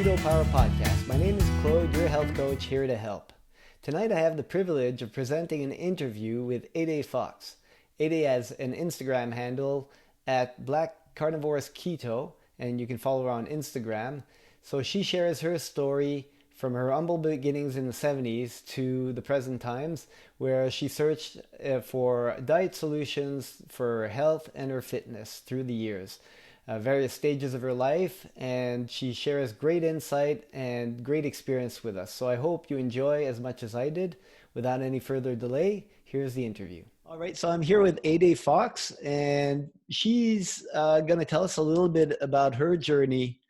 Ketopower Podcast. My name is Claude, your health coach here to help. Tonight I have the privilege of presenting an interview with Ede Fox. Ede has an Instagram handle at Black Carnivores Keto, and you can follow her on Instagram. So she shares her story from her humble beginnings in the 70s to the present times, where she searched for diet solutions for her health and her fitness through the years. Various stages of her life, and she shares great insight and great experience with us. So I hope you enjoy as much as I did. Without any further delay, here's the interview. All right, so I'm here with Ede Fox, and she's going to tell us a little bit about her journey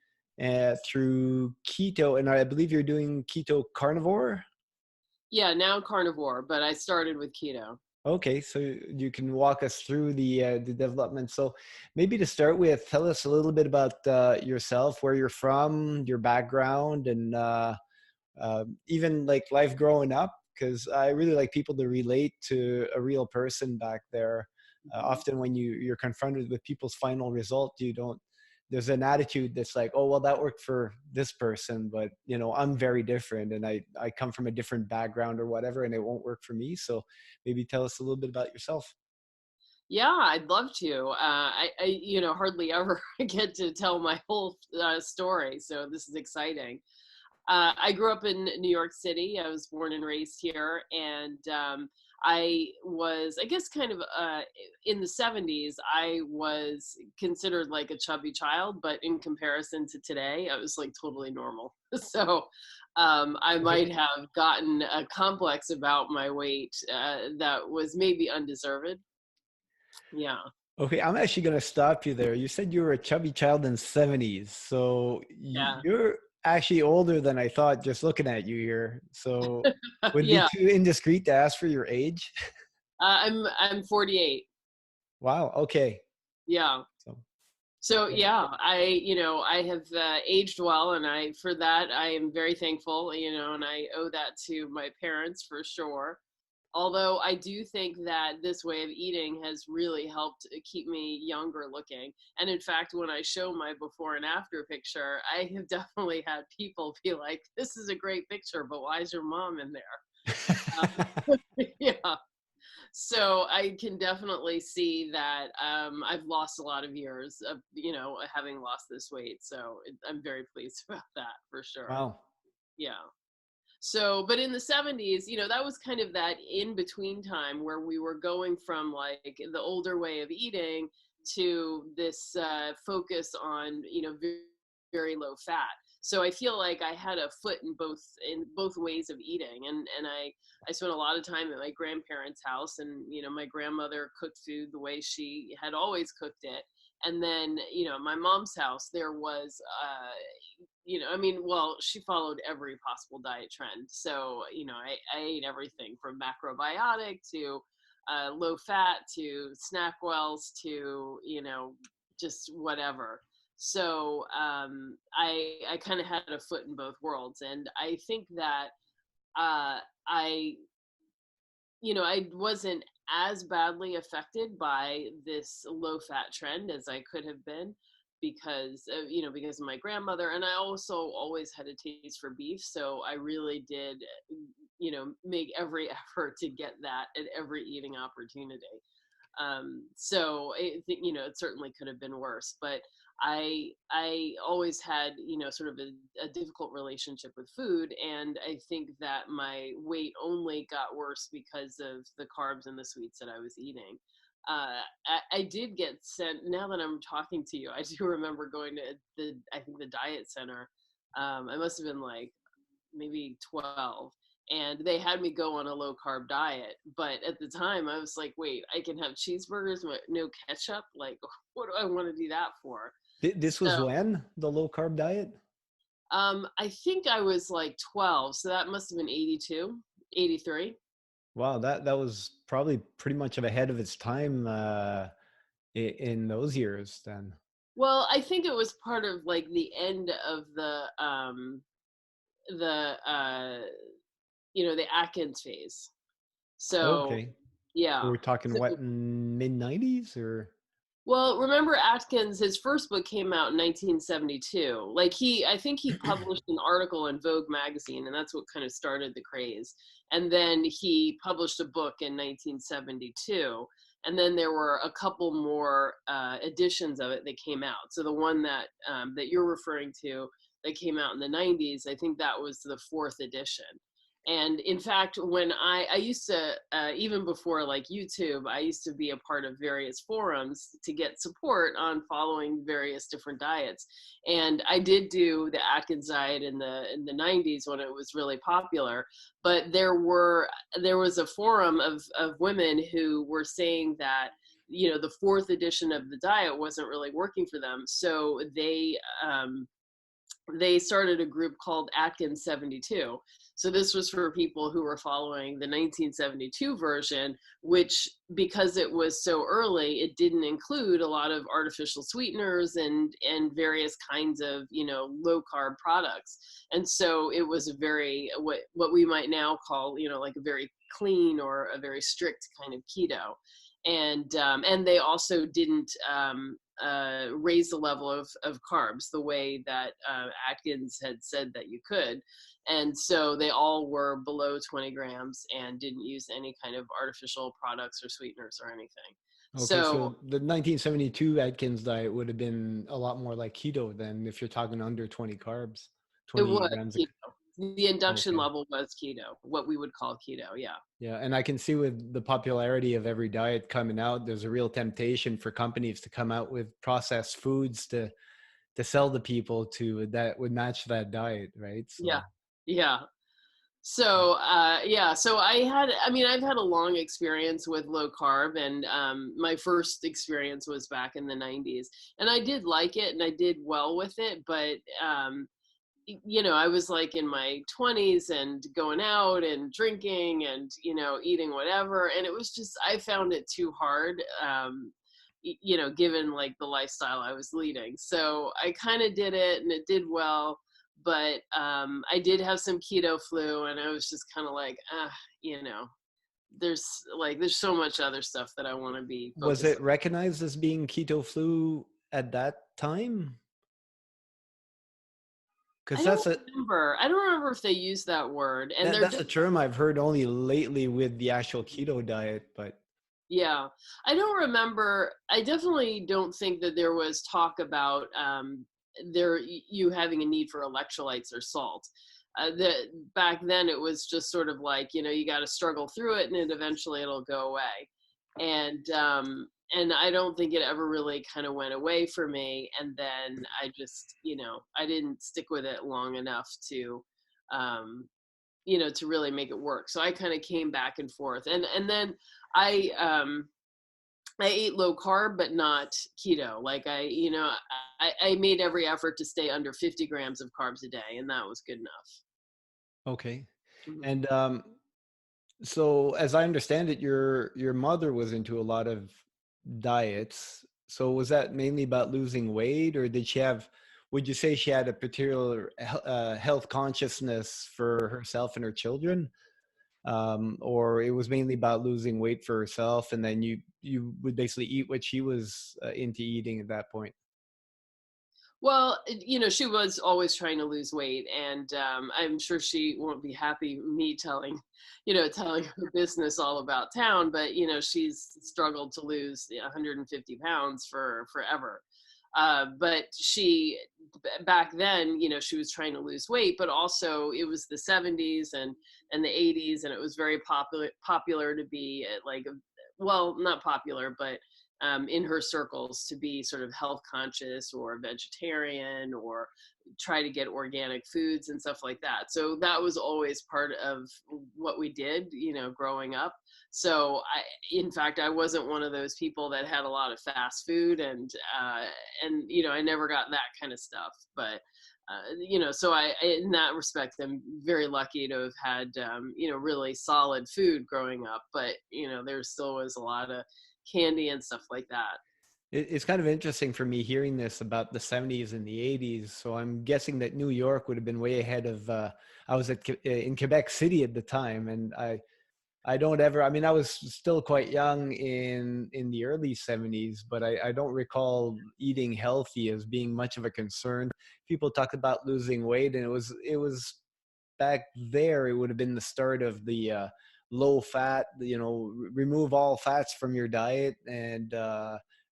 through keto, and I believe you're doing keto carnivore? Yeah, now carnivore, but I started with keto. Okay, so you can walk us through the development. So maybe to start with, tell us a little bit about yourself, where you're from, your background, and even like life growing up, because I really like people to relate to a real person back there. Often when you're confronted with people's final result, there's an attitude that's like, oh, well, that worked for this person, but I'm very different, and I come from a different background or whatever, and it won't work for me. So maybe tell us a little bit about yourself. Yeah, I'd love to. I hardly ever get to tell my whole story, so this is exciting. I grew up in New York City. I was born and raised here, and I was, I guess, kind of in the 70s, I was considered like a chubby child, but in comparison to today, I was like totally normal. So I might have gotten a complex about my weight that was maybe undeserved. Yeah. Okay, I'm actually going to stop you there. You said you were a chubby child in the 70s. So Yeah. you're actually older than I thought just looking at you here. So would it be Yeah. too indiscreet to ask for your age? I'm 48. Wow. Okay. Yeah. So, So yeah, I have aged well, and for that I am very thankful, and I owe that to my parents for sure. Although I do think that this way of eating has really helped keep me younger looking. And in fact, when I show my before and after picture, I have definitely had people be like, "This is a great picture, but why is your mom in there?" Yeah. So I can definitely see that I've lost a lot of years of, having lost this weight. So I'm very pleased about that for sure. wow. Yeah. So, but in the 70s, that was kind of that in between time where we were going from like the older way of eating to this focus on, very, very low fat. So I feel like I had a foot in both ways of eating, and I spent a lot of time at my grandparents' house, and my grandmother cooked food the way she had always cooked it, and then my mom's house there was well, she followed every possible diet trend. So, I ate everything from macrobiotic to low fat to snack wells to, just whatever. So I kind of had a foot in both worlds. And I think that uh, I I wasn't as badly affected by this low fat trend as I could have been because of my grandmother, and I also always had a taste for beef, so I really did make every effort to get that at every eating opportunity. So I think it certainly could have been worse, but I always had sort of a difficult relationship with food, and I think that my weight only got worse because of the carbs and the sweets that I was eating. I did get sent. Now that I'm talking to you, I do remember going to I think the diet center. I must have been like maybe 12, and they had me go on a low carb diet, but at the time I was like, wait, I can have cheeseburgers with no ketchup? Like, what do I want to do that for? This So was when the low carb diet? I think I was like 12, so that must have been 82, 83. Wow, that was probably pretty much of ahead of its time in those years then. Well, I think it was part of like the end of the the Atkins phase. So Okay. So yeah. we're talking So what, mid 90s or? Well, remember Atkins, his first book came out in 1972. Like I think he published an article in Vogue magazine, and that's what kind of started the craze. And then he published a book in 1972. And then there were a couple more editions of it that came out. So the one that you're referring to that came out in the 90s, I think that was the fourth edition. And in fact, when I used to, even before like YouTube, I used to be a part of various forums to get support on following various different diets. And I did do the Atkins diet in the 90s when it was really popular. But there was a forum of women who were saying that, you know, the fourth edition of the diet wasn't really working for them. So they started a group called Atkins 72. So this was for people who were following the 1972 version, which, because it was so early, it didn't include a lot of artificial sweeteners and various kinds of, you know, low carb products. And so it was a very, what we might now call, you know, like a very clean or a very strict kind of keto. And they also didn't raise the level of carbs the way that Atkins had said that you could. And so they all were below 20 grams and didn't use any kind of artificial products or sweeteners or anything. Okay, So so the 1972 Atkins diet would have been a lot more like keto then if you're talking under 20 carbs, it 20 was grams of. keto. The induction Okay. level was keto, what we would call keto. Yeah. Yeah, and I can see with the popularity of every diet coming out, there's a real temptation for companies to come out with processed foods to sell to people to that would match that diet, right? Yeah. So Yeah. So so I've had a long experience with low carb, and my first experience was back in the 90s, and I did like it and I did well with it, but you know, I was like in my 20s and going out and drinking and, you know, eating whatever, and it was just, I found it too hard, you know, given like the lifestyle I was leading. So I kind of did it and it did well, but I did have some keto flu, and I was just kind of like, you know, there's so much other stuff that I want to be was focused it on. recognized as being keto flu at that time? Because I don't remember if they use that word, and they're that's a term I've heard only lately with the actual keto diet, but yeah, I don't remember. I definitely don't think that there was talk about you having a need for electrolytes or salt. Back then it was just sort of like, you know, you got to struggle through it, and then eventually it'll go away. And I don't think it ever really kind of went away for me. And then I just, you know, I didn't stick with it long enough to um, you know, to really make it work. So I kind of came back and forth, and then I um, I ate low carb, but not keto. Like you know, I made every effort to stay under 50 grams of carbs a day, and that was good enough. okay. Mhm. And so as I understand it, your mother was into a lot of diets. So was that mainly about losing weight, or did she have? Would you say she had a particular health consciousness for herself and her children, or it was mainly about losing weight for herself, and then you would basically eat what she was into eating at that point? Well, you know, she was always trying to lose weight, and I'm sure she won't be happy me telling, you know, telling her business all about town. But you know, she's struggled to lose 150 pounds for forever. But back then, you know, she was trying to lose weight, but also it was the 70s and the 80s, and it was very popular to be like, well, not popular, but in her circles to be sort of health conscious or vegetarian or try to get organic foods and stuff like that. So that was always part of what we did, you know, growing up. So in fact, I wasn't one of those people that had a lot of fast food, and you know, I never got that kind of stuff. But you know, so in that respect, I'm very lucky to have had, you know, really solid food growing up. But you know, there still was a lot of candy and stuff like that. It's kind of interesting for me hearing this about the 70s and the 80s. So I'm guessing that New York would have been way ahead of. I was in Quebec City at the time, and I don't ever, I mean, I was still quite young in the early 70s, but I don't recall eating healthy as being much of a concern. People talked about losing weight, and it was back there, it would have been the start of the low fat, remove all fats from your diet, and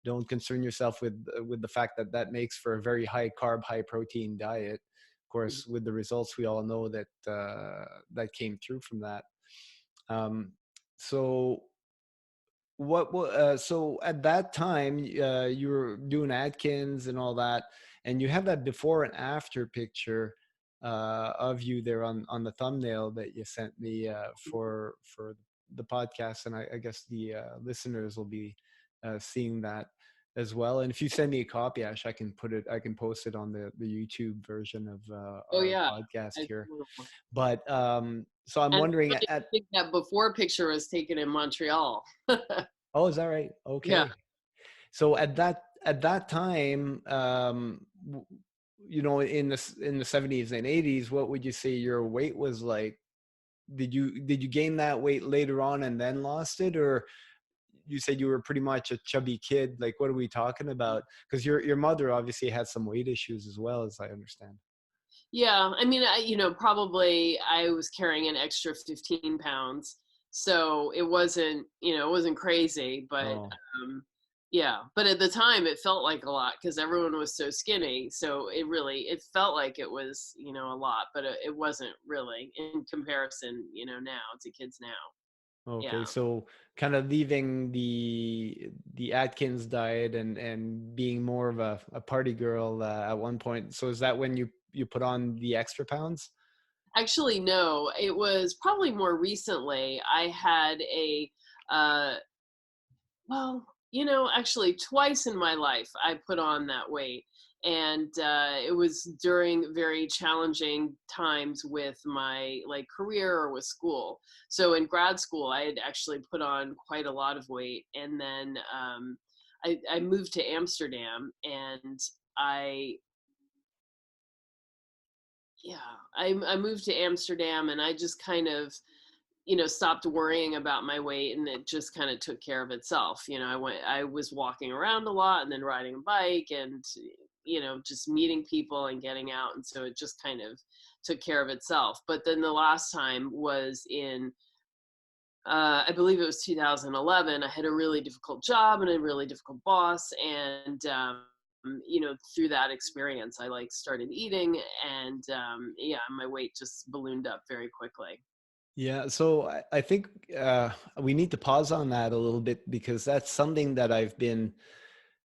don't concern yourself with the fact that that makes for a very high carb, high protein diet. Of course, with the results we all know that that came through from that. Um, so so at that time, you were doing Atkins and all that, and you have that before and after picture of you there on the thumbnail that you sent me for the podcast, and I guess the listeners will be seeing that as well. And if you send me a copy, Ash, I can post it on the YouTube version of Oh our yeah. podcast I here. will. But so I'm And I wondering really at think that before picture was taken in Montreal. oh, is that right? Yeah. Okay. So at that time, in the 70s and 80s, what would you say your weight was like? Did you gain that weight later on and then lost it, or you said you were pretty much a chubby kid? Like, what are we talking about? Because your mother obviously had some weight issues as well, as I understand. Yeah, I mean, probably I was carrying an extra 15 pounds, so it wasn't crazy, but Oh, yeah. But at the time, it felt like a lot because everyone was so skinny. So it felt like it was, a lot, but it wasn't really in comparison, now to kids now. okay. Yeah. So kind of leaving the Atkins diet and being more of a party girl at one point. So is that when you put on the extra pounds? Actually, no, it was probably more recently. I had uh, actually twice in my life I put on that weight. And it was during very challenging times with my like career or with school. So in grad school, I had actually put on quite a lot of weight. And then I moved to Amsterdam and I, yeah, I moved to Amsterdam and I just kind of stopped worrying about my weight and it just kind of took care of itself. I was walking around a lot and then riding a bike and, just meeting people and getting out. And so it just kind of took care of itself. But then the last time was in, I believe it was 2011. I had a really difficult job and a really difficult boss. And, through that experience, I like started eating and, yeah, my weight just ballooned up very quickly. Yeah, so I think we need to pause on that a little bit because that's something that I've been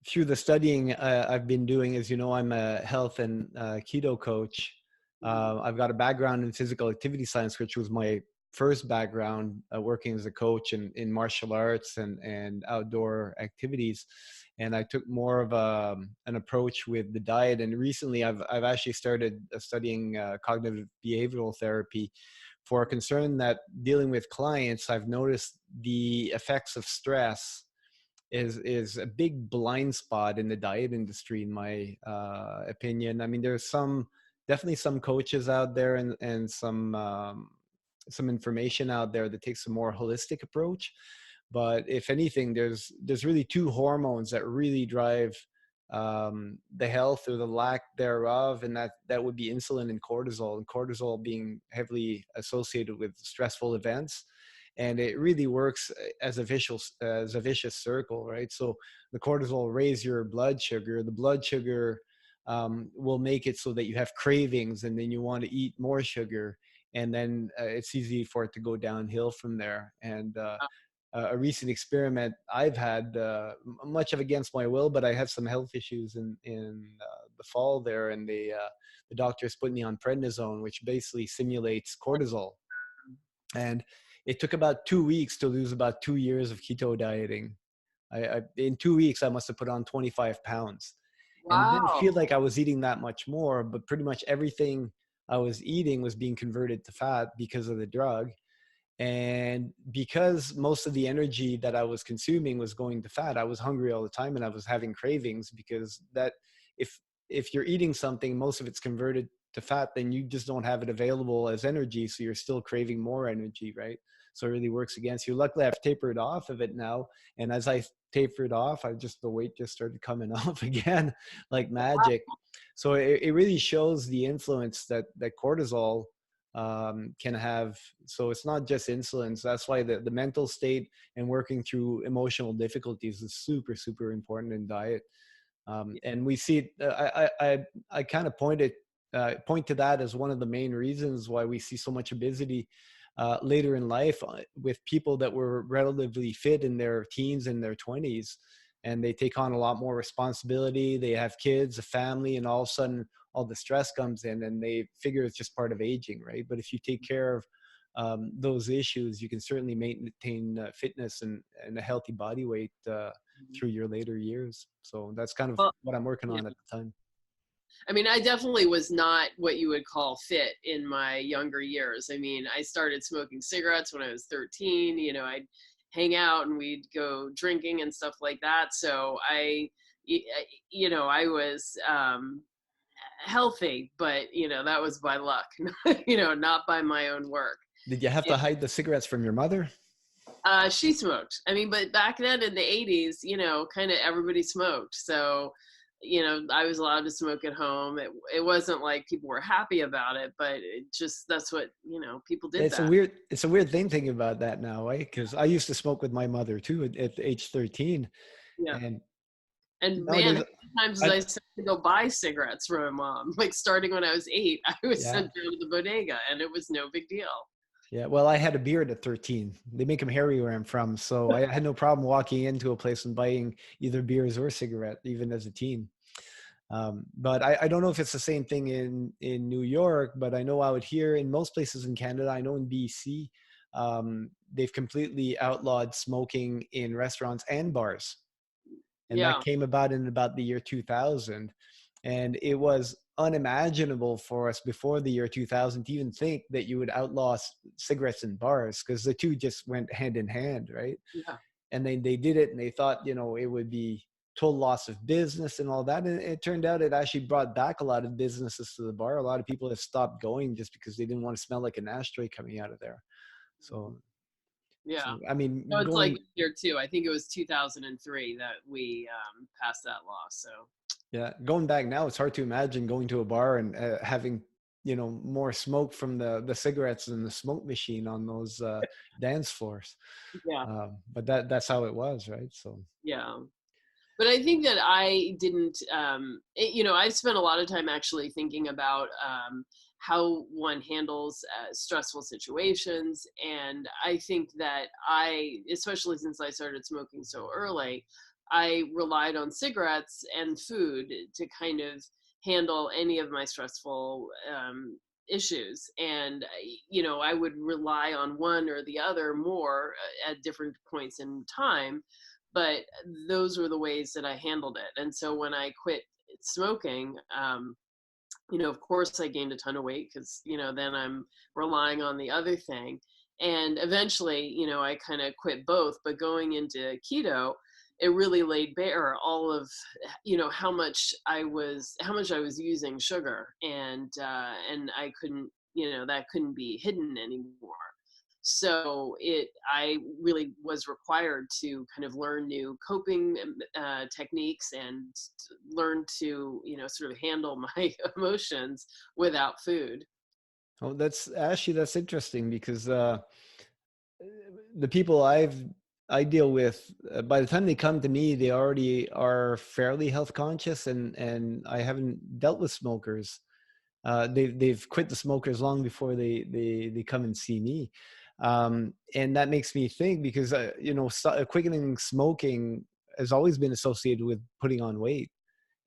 through the studying I've been doing. As you know, I'm a health and keto coach. Mhm. I've got a background in physical activity science, which was my first background working as a coach in martial arts and outdoor activities. And I took more of an approach with the diet. And recently, I've actually started studying cognitive behavioral therapy for a concern that dealing with clients, I've noticed the effects of stress is a big blind spot in the diet industry, in my opinion. I mean, there's definitely some coaches out there and some information out there that takes a more holistic approach. But if anything, there's really two hormones that really drive the health or the lack thereof, and that would be insulin and cortisol. And cortisol being heavily associated with stressful events, and it really works as a vicious circle, right? So the cortisol raise your blood sugar. The blood sugar will make it so that you have cravings, and then you want to eat more sugar, and then it's easy for it to go downhill from there. And a recent experiment I've had, much of against my will, but I had some health issues in the fall there, and the doctors put me on prednisone, which basically simulates cortisol. And it took about 2 weeks to lose about 2 years of keto dieting. In 2 weeks, I must have put on 25 pounds. And it didn't Wow. feel like I was eating that much more, but pretty much everything I was eating was being converted to fat because of the drug. And because most of the energy that I was consuming was going to fat, I was hungry all the time and I was having cravings, because that if if you're eating something, most of it's converted to fat, then you just don't have it available as energy, so you're still craving more energy, right? So it really works against you. Luckily, I've tapered off of it now. And as I tapered off, the weight just started coming off again like magic. So it really shows the influence that cortisol can have. So it's not just insulin. So that's why the mental state and working through emotional difficulties is super, super important in diet. And we see it, I kind of point to that as one of the main reasons why we see so much obesity later in life with people that were relatively fit in their teens and their 20s, and they take on a lot more responsibility. They have kids, a family, and all of a sudden all the stress comes in and they figure it's just part of aging, right? But if you take care of those issues, you can certainly maintain fitness and a healthy body weight through your later years. So that's kind of Well, what I'm working yeah. on at the time. I mean, I definitely was not what you would call fit in my younger years. I mean, I started smoking cigarettes when I was 13. You know, I'd hang out and we'd go drinking and stuff like that. So you know, I was healthy, but, you know, that was by luck, you know, not by my own work. Did you have to hide the cigarettes from your mother? She smoked. I mean, but back then in the 80s, you know, kind of everybody smoked. So, you know, I was allowed to smoke at home. It wasn't like people were happy about it, but it just, that's what, you know, people did It's that. a weird thing thinking about that now, right? Because I used to smoke with my mother too at age 13, Yeah. and And man, nowadays, how many times was I I sent to go buy cigarettes from my mom? Like starting when I was 8, I was yeah. sent down to the bodega and it was no big deal. Yeah, well, I had a beard at 13. They make them hairy where I'm from, so I had no problem walking into a place and buying either beers or cigarette, even as a teen. But I don't know if it's the same thing in New York, but I know out here in most places in Canada, I know in BC, they've completely outlawed smoking in restaurants and bars. And that Yeah. came about in about the year 2000. And it was unimaginable for us before the year 2000 to even think that you would outlaw cigarettes in bars, because the two just went hand in hand, right? Yeah. And they did it and they thought, you know, it would be total loss of business and all that. And it turned out it actually brought back a lot of businesses to the bar. A lot of people have stopped going just because they didn't want to smell like an ashtray coming out of there. So, Yeah. so I mean, No, it's like going, here too. I think it was 2003 that we passed that law. So yeah, going back now, it's hard to imagine going to a bar and having, you know, more smoke from the cigarettes than the smoke machine on those dance floors. yeah, But that's how it was, right? So yeah. But I think that I didn't, you know, I've spent a lot of time actually thinking about how one handles stressful situations. And I think that especially since I started smoking so early, I relied on cigarettes and food to kind of handle any of my stressful issues. And, you know, I would rely on one or the other more at different points in time, but those were the ways that I handled it. And so when I quit smoking, you know, of course I gained a ton of weight because, you know, then I'm relying on the other thing. And eventually, you know, I kind of quit both, but going into keto, it really laid bare all of, you know, how much I was using sugar, and I couldn't, you know, that couldn't be hidden anymore. So I really was required to kind of learn new coping techniques and learn to, you know, sort of handle my emotions without food. oh, that's interesting because the people I deal with, by the time they come to me, they already are fairly health conscious, and I haven't dealt with smokers. They've quit the smokers long before they come and see me, and that makes me think because you know, quickening smoking has always been associated with putting on weight.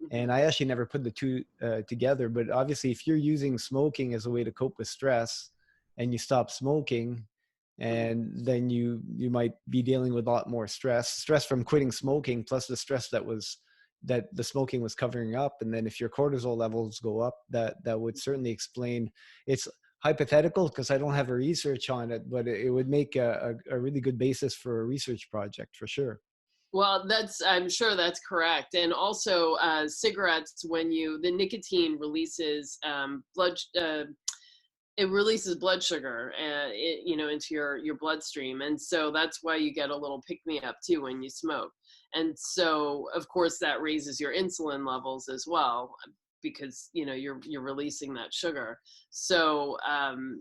Hmm. And I actually never put the two together. But obviously, if you're using smoking as a way to cope with stress, and you stop smoking, Hmm. and then you might be dealing with a lot more stress from quitting smoking, plus the stress that the smoking was covering up. And then if your cortisol levels go up, that would certainly explain. It's hypothetical because I don't have a research on it, but it would make a really good basis for a research project for sure. Well, I'm sure that's correct. And also, cigarettes, the nicotine releases it releases blood sugar, into your bloodstream, and so that's why you get a little pick me up too when you smoke. And so, of course, that raises your insulin levels as well, because you're releasing that sugar. So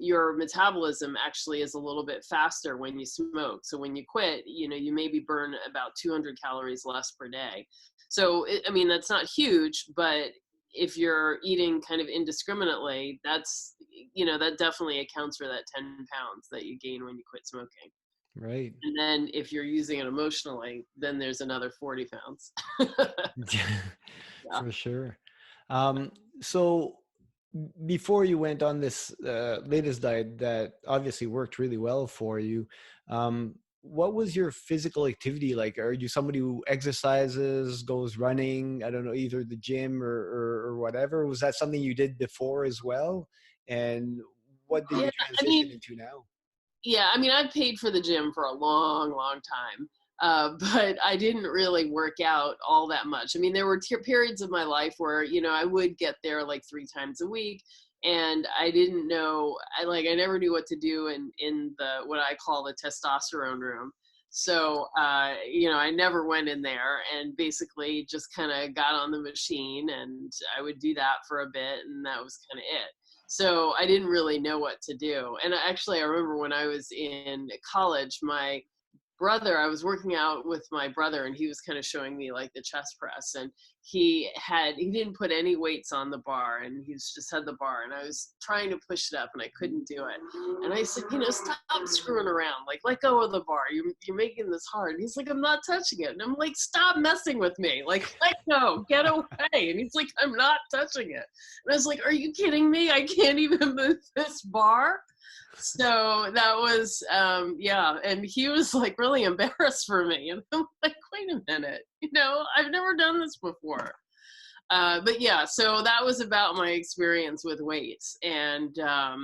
your metabolism actually is a little bit faster when you smoke. So when you quit, you maybe burn about 200 calories less per day. So that's not huge, but if you're eating kind of indiscriminately, that definitely accounts for that 10 pounds that you gain when you quit smoking. Right. And then if you're using it emotionally, then there's another 40 pounds. For sure. So before you went on this latest diet that obviously worked really well for you, what was your physical activity like? Are you somebody who exercises, goes running, I don't know, either the gym or whatever? Was that something you did before as well? And what did you transition into now? Yeah, I've paid for the gym for a long, long time, but I didn't really work out all that much. There were periods of my life where, I would get there like 3 times a week, and I didn't know, I never knew what to do in the, what I call the testosterone room. So, I never went in there, and basically just kind of got on the machine, and I would do that for a bit, and that was kind of it. So I didn't really know what to do. And actually, I remember when I was in college, I was working out with my brother, and he was kind of showing me like the chest press, and he didn't put any weights on the bar, and just had the bar, and I was trying to push it up and I couldn't do it. And I said, stop screwing around, like let go of the bar. You're making this hard. And he's like, I'm not touching it. And I'm like, stop messing with me. Like, let go, get away. And he's like, I'm not touching it. And I was like, are you kidding me? I can't even move this bar. So that was, and he was like really embarrassed for me. And I'm like, wait a minute, I've never done this before. But yeah, so that was about my experience with weights. And I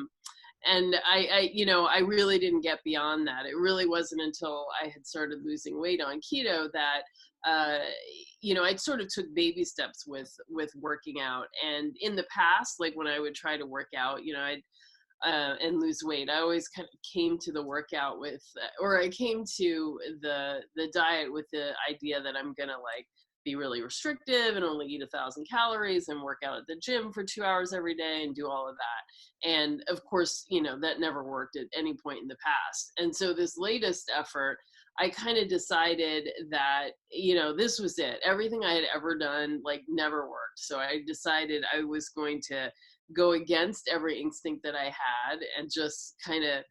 really didn't get beyond that. It really wasn't until I had started losing weight on keto that, I sort of took baby steps with working out. And in the past, like when I would try to work out, and lose weight, I always kind of came to the workout I came to the diet with the idea that I'm gonna like be really restrictive and only eat 1,000 calories and work out at the gym for 2 hours every day and do all of that. And of course, that never worked at any point in the past. And so this latest effort, I kind of decided that, this was it. Everything I had ever done like never worked. So I decided I was going to go against every instinct that I had and just kind of,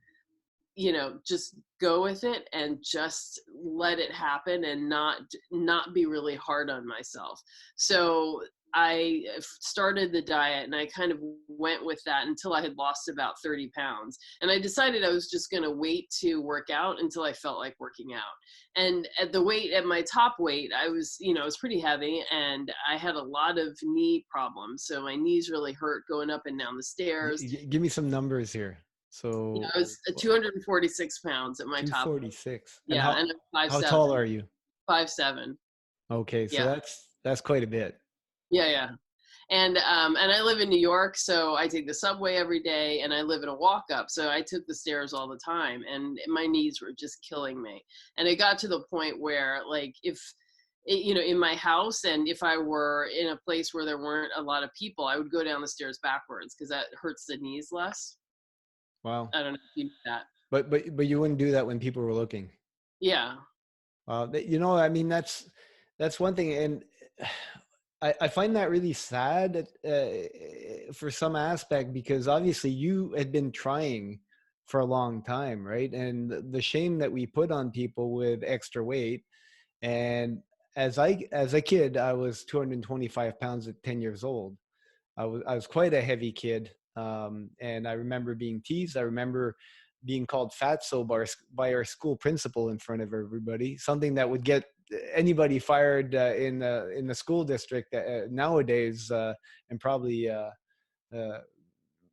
just go with it and just let it happen and not be really hard on myself. So I started the diet and I kind of went with that until I had lost about 30 pounds. And I decided I was just going to wait to work out until I felt like working out. And at my top weight, I was pretty heavy, and I had a lot of knee problems. So my knees really hurt going up and down the stairs. Give me some numbers here. So I was 246 pounds at my top. 246. Yeah, and I'm 5'7". how tall are you? 5'7". Okay, so Yeah. that's quite a bit. Yeah. And I live in New York, so I take the subway every day, and I live in a walk up. So I took the stairs all the time, and my knees were just killing me. And it got to the point where, like, if, in my house, and if I were in a place where there weren't a lot of people, I would go down the stairs backwards because that hurts the knees less. Wow. I don't know if you know that. But you wouldn't do that when people were looking. Yeah. That's one thing. And I find that really sad for some aspect, because obviously you had been trying for a long time, right? And the shame that we put on people with extra weight. And as a kid, I was 225 pounds at 10 years old. I was quite a heavy kid. And I remember being teased. I remember being called fatso by our school principal in front of everybody, something that would get anybody fired in the school district nowadays, and probably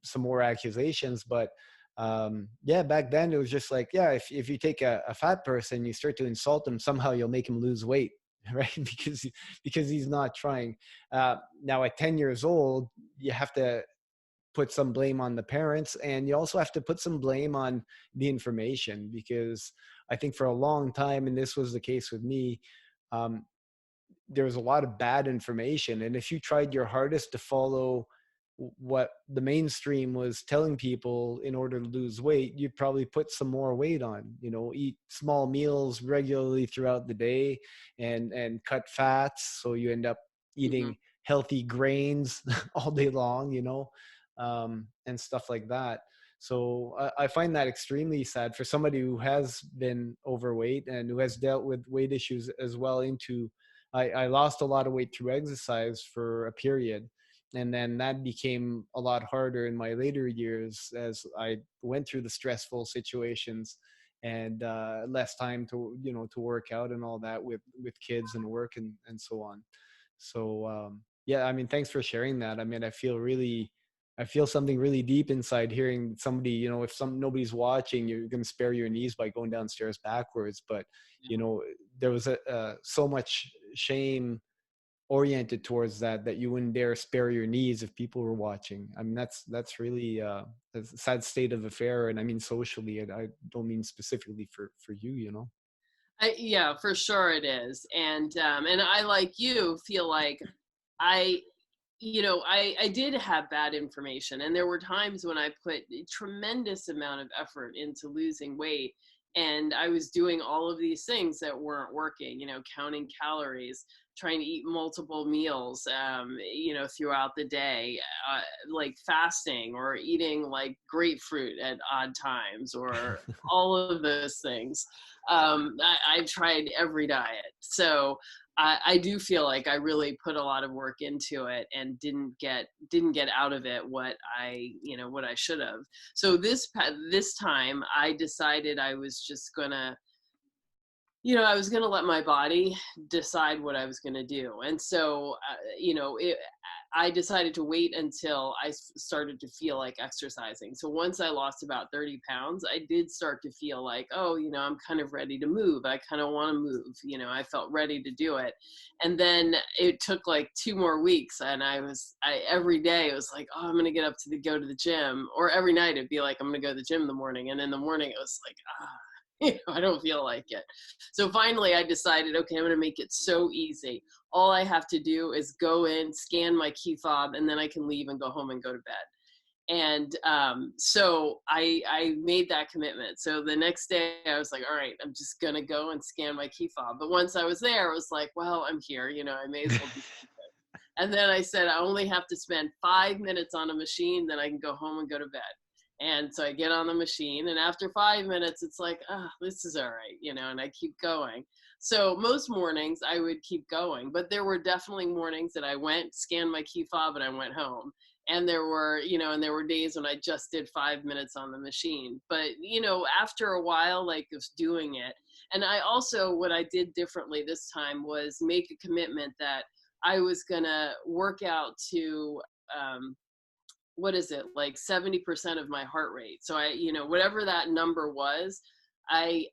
some more accusations. But back then it was just like, if you take a fat person, you start to insult him, somehow you'll make him lose weight, right? because he's not trying. Now at 10 years old, you have to put some blame on the parents, and you also have to put some blame on the information, because I think for a long time, and this was the case with me, um, there was a lot of bad information. And if you tried your hardest to follow what the mainstream was telling people in order to lose weight, you'd probably put some more weight on. Eat small meals regularly throughout the day, and cut fats, so you end up Hmm. eating healthy grains all day long, and stuff like that. So I find that extremely sad for somebody who has been overweight and who has dealt with weight issues as well. I lost a lot of weight through exercise for a period, and then that became a lot harder in my later years as I went through the stressful situations, and less time to work out and all that with kids and work and so on. So yeah, I mean, thanks for sharing that. I mean, I feel something really deep inside hearing somebody, if nobody's watching, you're going to spare your knees by going downstairs backwards. But Yeah. you know there was so much shame oriented towards that you wouldn't dare spare your knees if people were watching. I mean, that's really a sad state of affair, and I mean socially, and I don't mean specifically for you. Yeah, for sure it is. And I, like you, feel like I I did have bad information, and there were times when I put a tremendous amount of effort into losing weight, and I was doing all of these things that weren't working, counting calories, trying to eat multiple meals, throughout the day, like fasting or eating like grapefruit at odd times or all of those things. I've tried every diet. So I do feel like I really put a lot of work into it and didn't get out of it what I should have. So this time I decided I was just gonna I was going to let my body decide what I was going to do. And so, I decided to wait until I started to feel like exercising. So once I lost about 30 pounds, I did start to feel like, oh, I'm kind of ready to move. I kind of want to move. I felt ready to do it. And then it took like 2 more weeks. And every day it was like, oh, I'm going to get up go to the gym. Or every night it'd be like, I'm going to go to the gym in the morning. And in the morning it was like, I don't feel like it. So finally, I decided, okay, I'm going to make it so easy. All I have to do is go in, scan my key fob, and then I can leave and go home and go to bed. And so I made that commitment. So the next day, I was like, all right, I'm just going to go and scan my key fob. But once I was there, I was like, well, I'm here. I may as well do something. And then I said, I only have to spend 5 minutes on a machine, then I can go home and go to bed. And so I get on the machine, and after 5 minutes, it's like, this is all right, and I keep going. So most mornings I would keep going, but there were definitely mornings that I went, scanned my key fob, and I went home. And there were days when I just did 5 minutes on the machine. But, after a while, like of doing it, and I also, what I did differently this time was make a commitment that I was going to work out to, what is it, like 70% of my heart rate. So whatever that number was, I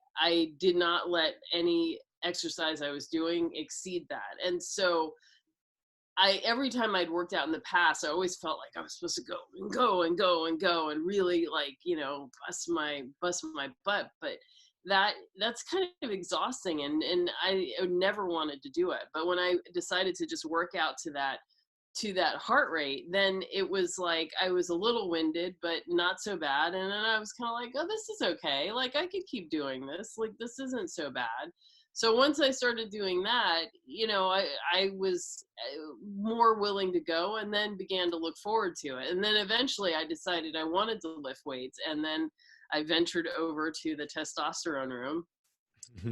did not let any exercise I was doing exceed that. And so every time I'd worked out in the past, I always felt like I was supposed to go and go and go and go and really, like, bust my butt. But that's kind of exhausting, and I never wanted to do it. But when I decided to just work out to that heart rate, then it was like I was a little winded, but not so bad. And then I was kind of like, oh, this is okay. Like, I could keep doing this. Like, this isn't so bad. So once I started doing that, I was more willing to go, and then began to look forward to it. And then eventually I decided I wanted to lift weights. And then I ventured over to the testosterone room,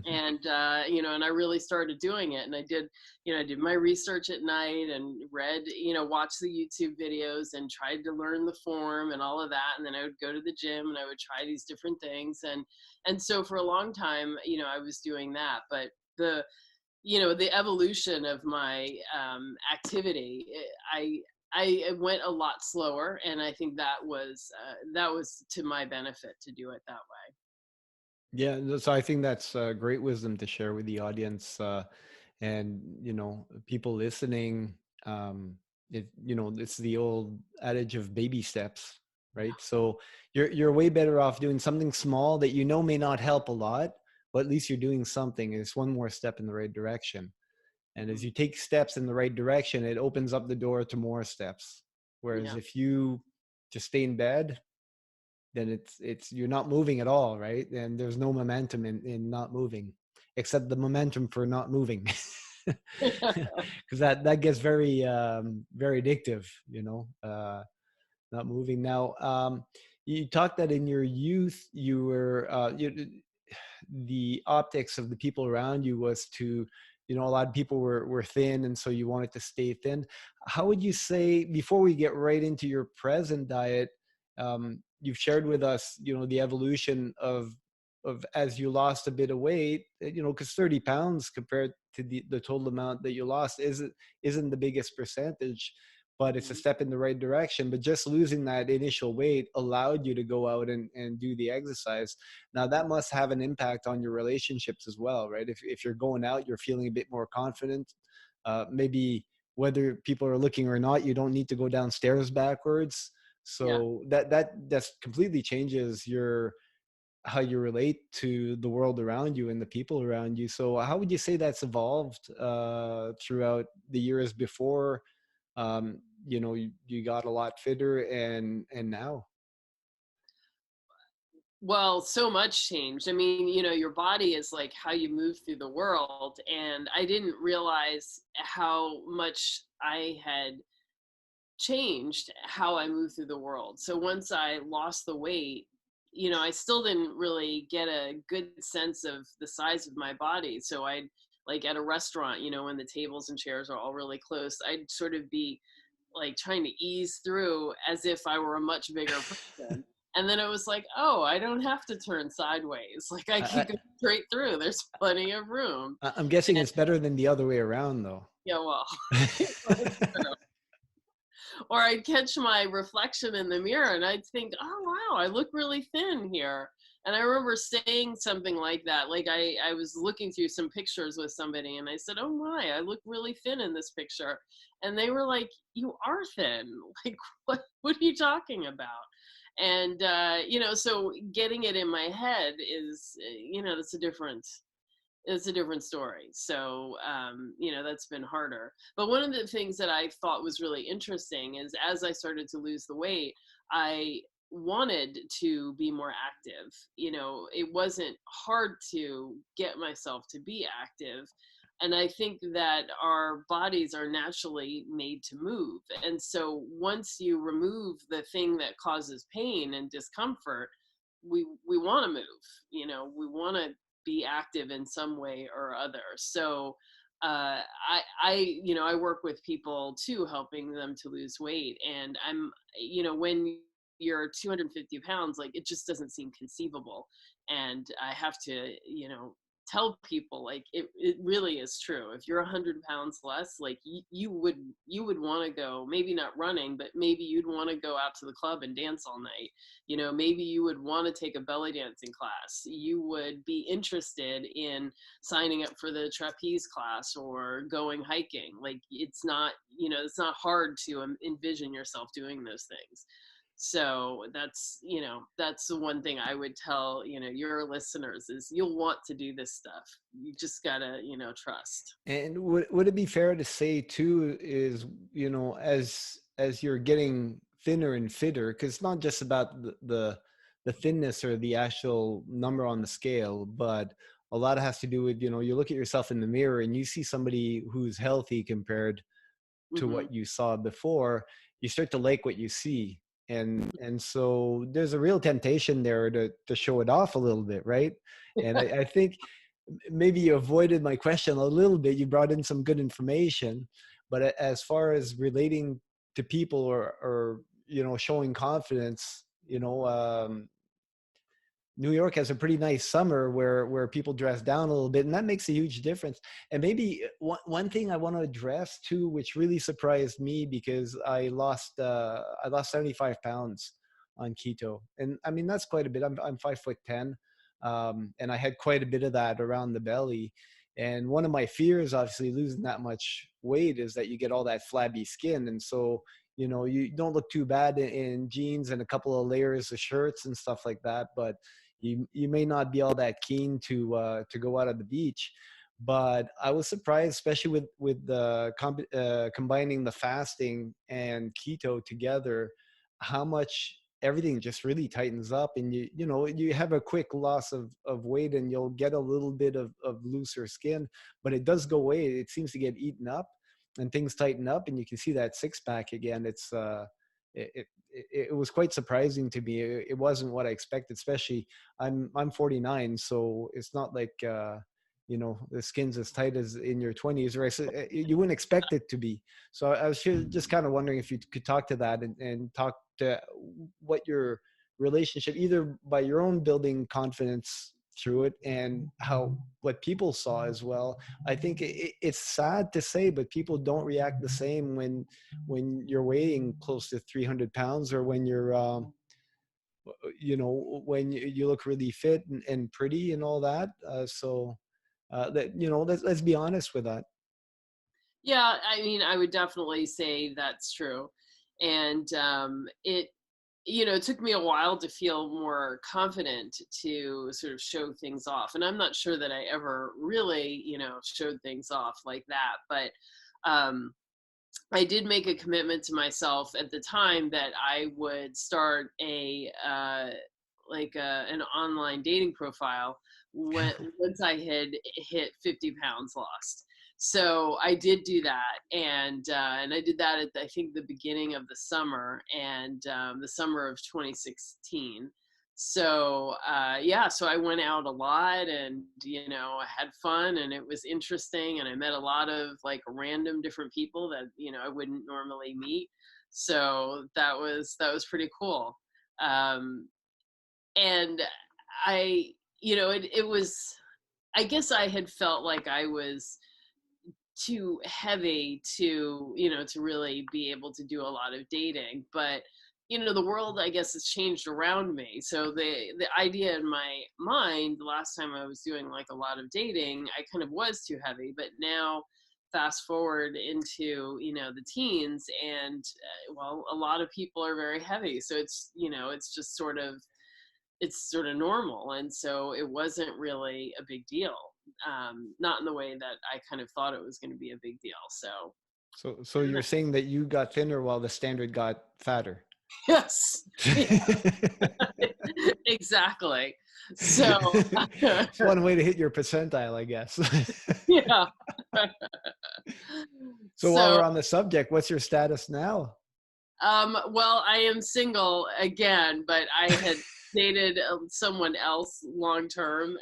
and and I really started doing it. And I did my research at night and read, watched the YouTube videos and tried to learn the form and all of that. And then I would go to the gym and I would try these different things. And so for a long time, I was doing that. But the evolution of my activity, I went a lot slower, and I think that was to my benefit to do it that way. Yeah, so I think that's great wisdom to share with the audience, and people listening. It's the old adage of baby steps, right? So you're way better off doing something small that may not help a lot, but at least you're doing something. It's one more step in the right direction. And as Mhm. you take steps in the right direction, it opens up the door to more steps. Whereas Yeah. if you just stay in bed, then it's you're not moving at all, right? And there's no momentum in not moving, except the momentum for not moving. Because that gets very addictive, not moving. Now, you talked that in your youth you were the optics of the people around you was to, a lot of people were thin, and so you wanted to stay thin. How would you say, before we get right into your present diet, you've shared with us, the evolution of as you lost a bit of weight, because 30 pounds compared to the total amount that you lost isn't the biggest percentage, but it's a Mhm. step in the right direction. But just losing that initial weight allowed you to go out and do the exercise. Now that must have an impact on your relationships as well, right? If you're going out, you're feeling a bit more confident. Maybe whether people are looking or not, you don't need to go downstairs backwards. Yeah. So that completely changes your how you relate to the world around you and the people around you. So how would you say that's evolved throughout the years before you got a lot fitter and now? Well, so much changed. I mean, your body is like how you move through the world. And I didn't realize how much I had changed how I move through the world. So once I lost the weight, I still didn't really get a good sense of the size of my body. So I'd like at a restaurant, when the tables and chairs are all really close, I'd sort of be like trying to ease through as if I were a much bigger person. And then it was like, oh, I don't have to turn sideways. Like I can I, go straight through. There's plenty of room. I'm guessing And it's better than the other way around, though. yeah, well, or I'd catch my reflection in the mirror and I'd think, oh wow, I look really thin here. And I remember saying something like that. Like I was looking through some pictures with somebody and I said, oh my, I look really thin in this picture. And they were like, you are thin. Like, what are you talking about? And, so getting it in my head is, that's a different, it's a different story. So, that's been harder. But one of the things that I thought was really interesting is as I started to lose the weight, I wanted to be more active. It wasn't hard to get myself to be active. And I think that our bodies are naturally made to move. And so once you remove the thing that causes pain and discomfort, we want to move, we want to be active in some way or other. So I work with people too, helping them to lose weight. And when you're 250 pounds, like it just doesn't seem conceivable. And I have to, tell people like it really is true. If you're 100 pounds less, like you would want to go, maybe not running, but maybe you'd want to go out to the club and dance all night. Maybe you would want to take a belly dancing class. You would be interested in signing up for the trapeze class or going hiking. Like it's not hard to envision yourself doing those things. So that's the one thing I would tell your listeners is you'll want to do this stuff. You just gotta trust. And would it be fair to say too is, as you're getting thinner and fitter, because it's not just about the thinness or the actual number on the scale, but a lot has to do with, you look at yourself in the mirror and you see somebody who's healthy compared to Hmm. what you saw before, you start to like what you see. And so there's a real temptation there to show it off a little bit, right? And I think maybe you avoided my question a little bit. You brought in some good information, but as far as relating to people or showing confidence, New York has a pretty nice summer where people dress down a little bit, and that makes a huge difference. And maybe one thing I want to address too, which really surprised me because I lost 75 pounds on keto, and I mean that's quite a bit. I'm 5'10", and I had quite a bit of that around the belly. And one of my fears, obviously, losing that much weight is that you get all that flabby skin. And so, you don't look too bad in jeans and a couple of layers of shirts and stuff like that, but you may not be all that keen to go out on the beach. But I was surprised, especially with the combining the fasting and keto together, how much everything just really tightens up, and you have a quick loss of weight, and you'll get a little bit of looser skin, but it does go away. It seems to get eaten up, and things tighten up, and you can see that six pack again. It was quite surprising to me. It wasn't what I expected, especially I'm 49, so it's not like the skin's as tight as in your 20s, right? So you wouldn't expect it to be. So I was just kind of wondering if you could talk to that, and talk to what your relationship, either by your own building confidence through it, and what people saw as well. I think it's sad to say, but people don't react the same when you're weighing close to 300 pounds, or when you're when you look really fit and pretty and all that. Let's be honest with that. Yeah, I mean, I would definitely say that's true. And it took me a while to feel more confident to sort of show things off. And I'm not sure that I ever really, showed things off like that. But I did make a commitment to myself at the time that I would start an online dating profile once I had hit 50 pounds lost. So I did do that, and I did that at I think the beginning of the summer, and the summer of 2016. So so I went out a lot, and I had fun, and it was interesting, and I met a lot of like random different people that I wouldn't normally meet. So that was pretty cool. And it was, I guess I had felt like I was too heavy to really be able to do a lot of dating. But the world, I guess, has changed around me. So the idea in my mind, the last time I was doing like a lot of dating, I kind of was too heavy. But now, fast forward into the teens, and a lot of people are very heavy. So it's just sort of normal, and so it wasn't really a big deal. Not in the way that I kind of thought it was going to be a big deal. So you're saying that you got thinner while the standard got fatter? Yes. Exactly. So it's one way to hit your percentile, I guess. Yeah. So while we're on the subject, what's your status now? Well, I am single again, but I had dated someone else long term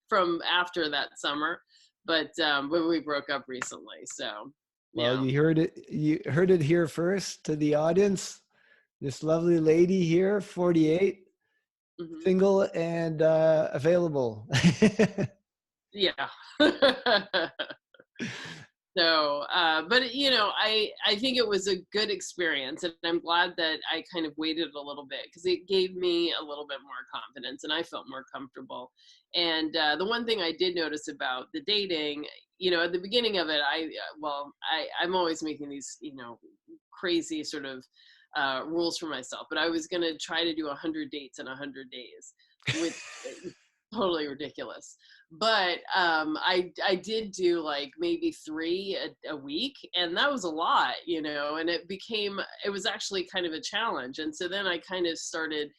from after that summer, but we broke up recently. So well, you heard it here first to the audience. This lovely lady here, 48, single and available. Yeah. So, but I think it was a good experience, and I'm glad that I kind of waited a little bit, because it gave me a little bit more confidence, and I felt more comfortable. And the one thing I did notice about the dating, at the beginning of it, I'm always making these, crazy sort of rules for myself, but I was going to try to do 100 dates in 100 days, which is totally ridiculous. But I did do like maybe 3 a week, and that was a lot, and it was actually kind of a challenge. And so then I kind of started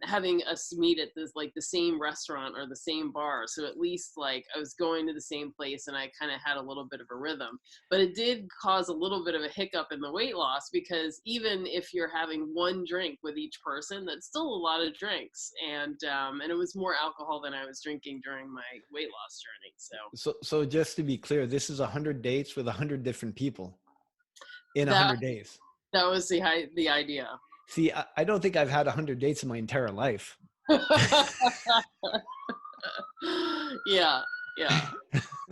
having us meet at the same restaurant or the same bar. So at least like I was going to the same place, and I kind of had a little bit of a rhythm. But it did cause a little bit of a hiccup in the weight loss, because even if you're having 1 drink with each person, that's still a lot of drinks. And it was more alcohol than I was drinking during my weight loss journey. So just to be clear, this is 100 dates with 100 different people in 100 days. That was the idea. See, I don't think I've had 100 dates in my entire life. Yeah.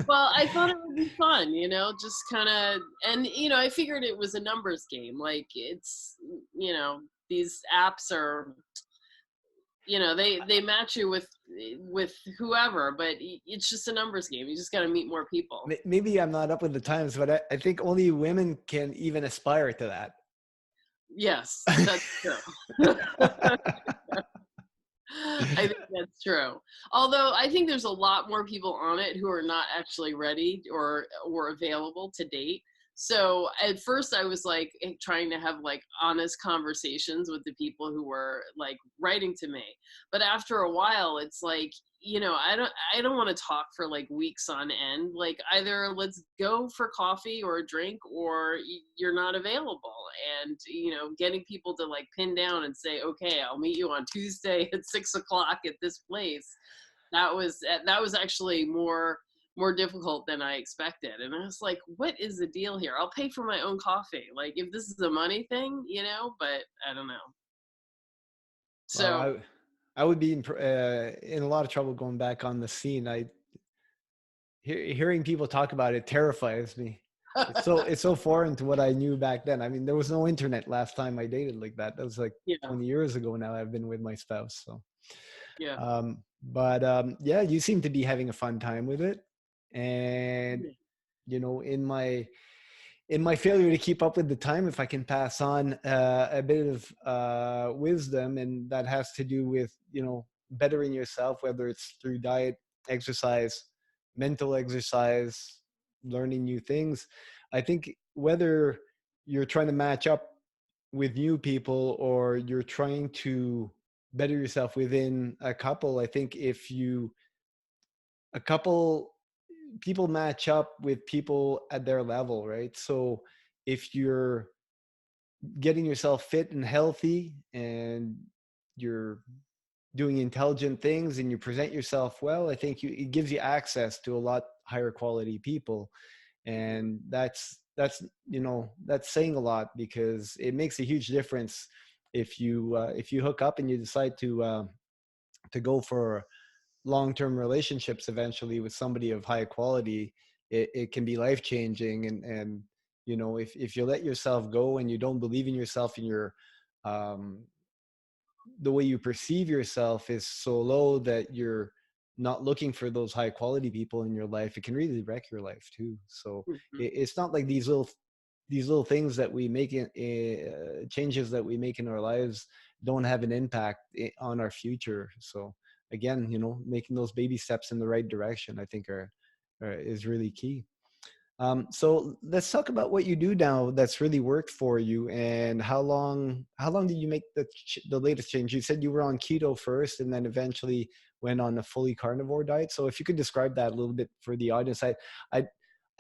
Well, I thought it would be fun, just kind of, and, I figured it was a numbers game. Like, it's, these apps are, they match you with whoever, but it's just a numbers game. You just got to meet more people. Maybe I'm not up with the times, but I think only women can even aspire to that. Yes, that's true. I think that's true. Although I think there's a lot more people on it who are not actually ready or available to date. So at first I was like trying to have like honest conversations with the people who were like writing to me. But after a while it's like, I don't want to talk for like weeks on end. Like either let's go for coffee or a drink or you're not available. And getting people to like pin down and say, okay, I'll meet you on Tuesday at 6:00 at this place. That was actually more difficult than I expected. And I was like, what is the deal here? I'll pay for my own coffee. Like if this is a money thing, but I don't know. So Well, I would be in a lot of trouble going back on the scene. Hearing people talk about it terrifies me. It's so foreign to what I knew back then. I mean, there was no internet last time I dated like that. That was like yeah, 20 years ago now. I've been with my spouse. So, yeah. yeah, you seem to be having a fun time with it. And, in my failure to keep up with the time, if I can pass on a bit of wisdom, and that has to do with, bettering yourself, whether it's through diet, exercise, mental exercise, learning new things. I think whether you're trying to match up with new people or you're trying to better yourself within a couple, I think a couple people match up with people at their level, right? So if you're getting yourself fit and healthy and you're doing intelligent things and you present yourself well, I think it gives you access to a lot higher quality people. And that's saying a lot, because it makes a huge difference if you hook up and you decide to go for long-term relationships eventually with somebody of high quality. It can be life-changing. And if you let yourself go and you don't believe in yourself, and um, the way you perceive yourself is so low that you're not looking for those high quality people in your life, it can really wreck your life too. So Mhm. it's not like these little things that we make changes that we make in our lives don't have an impact on our future. So again, making those baby steps in the right direction, I think is really key. So let's talk about what you do now that's really worked for you, and how long did you make the latest change? You said you were on keto first and then eventually went on a fully carnivore diet. So if you could describe that a little bit for the audience. I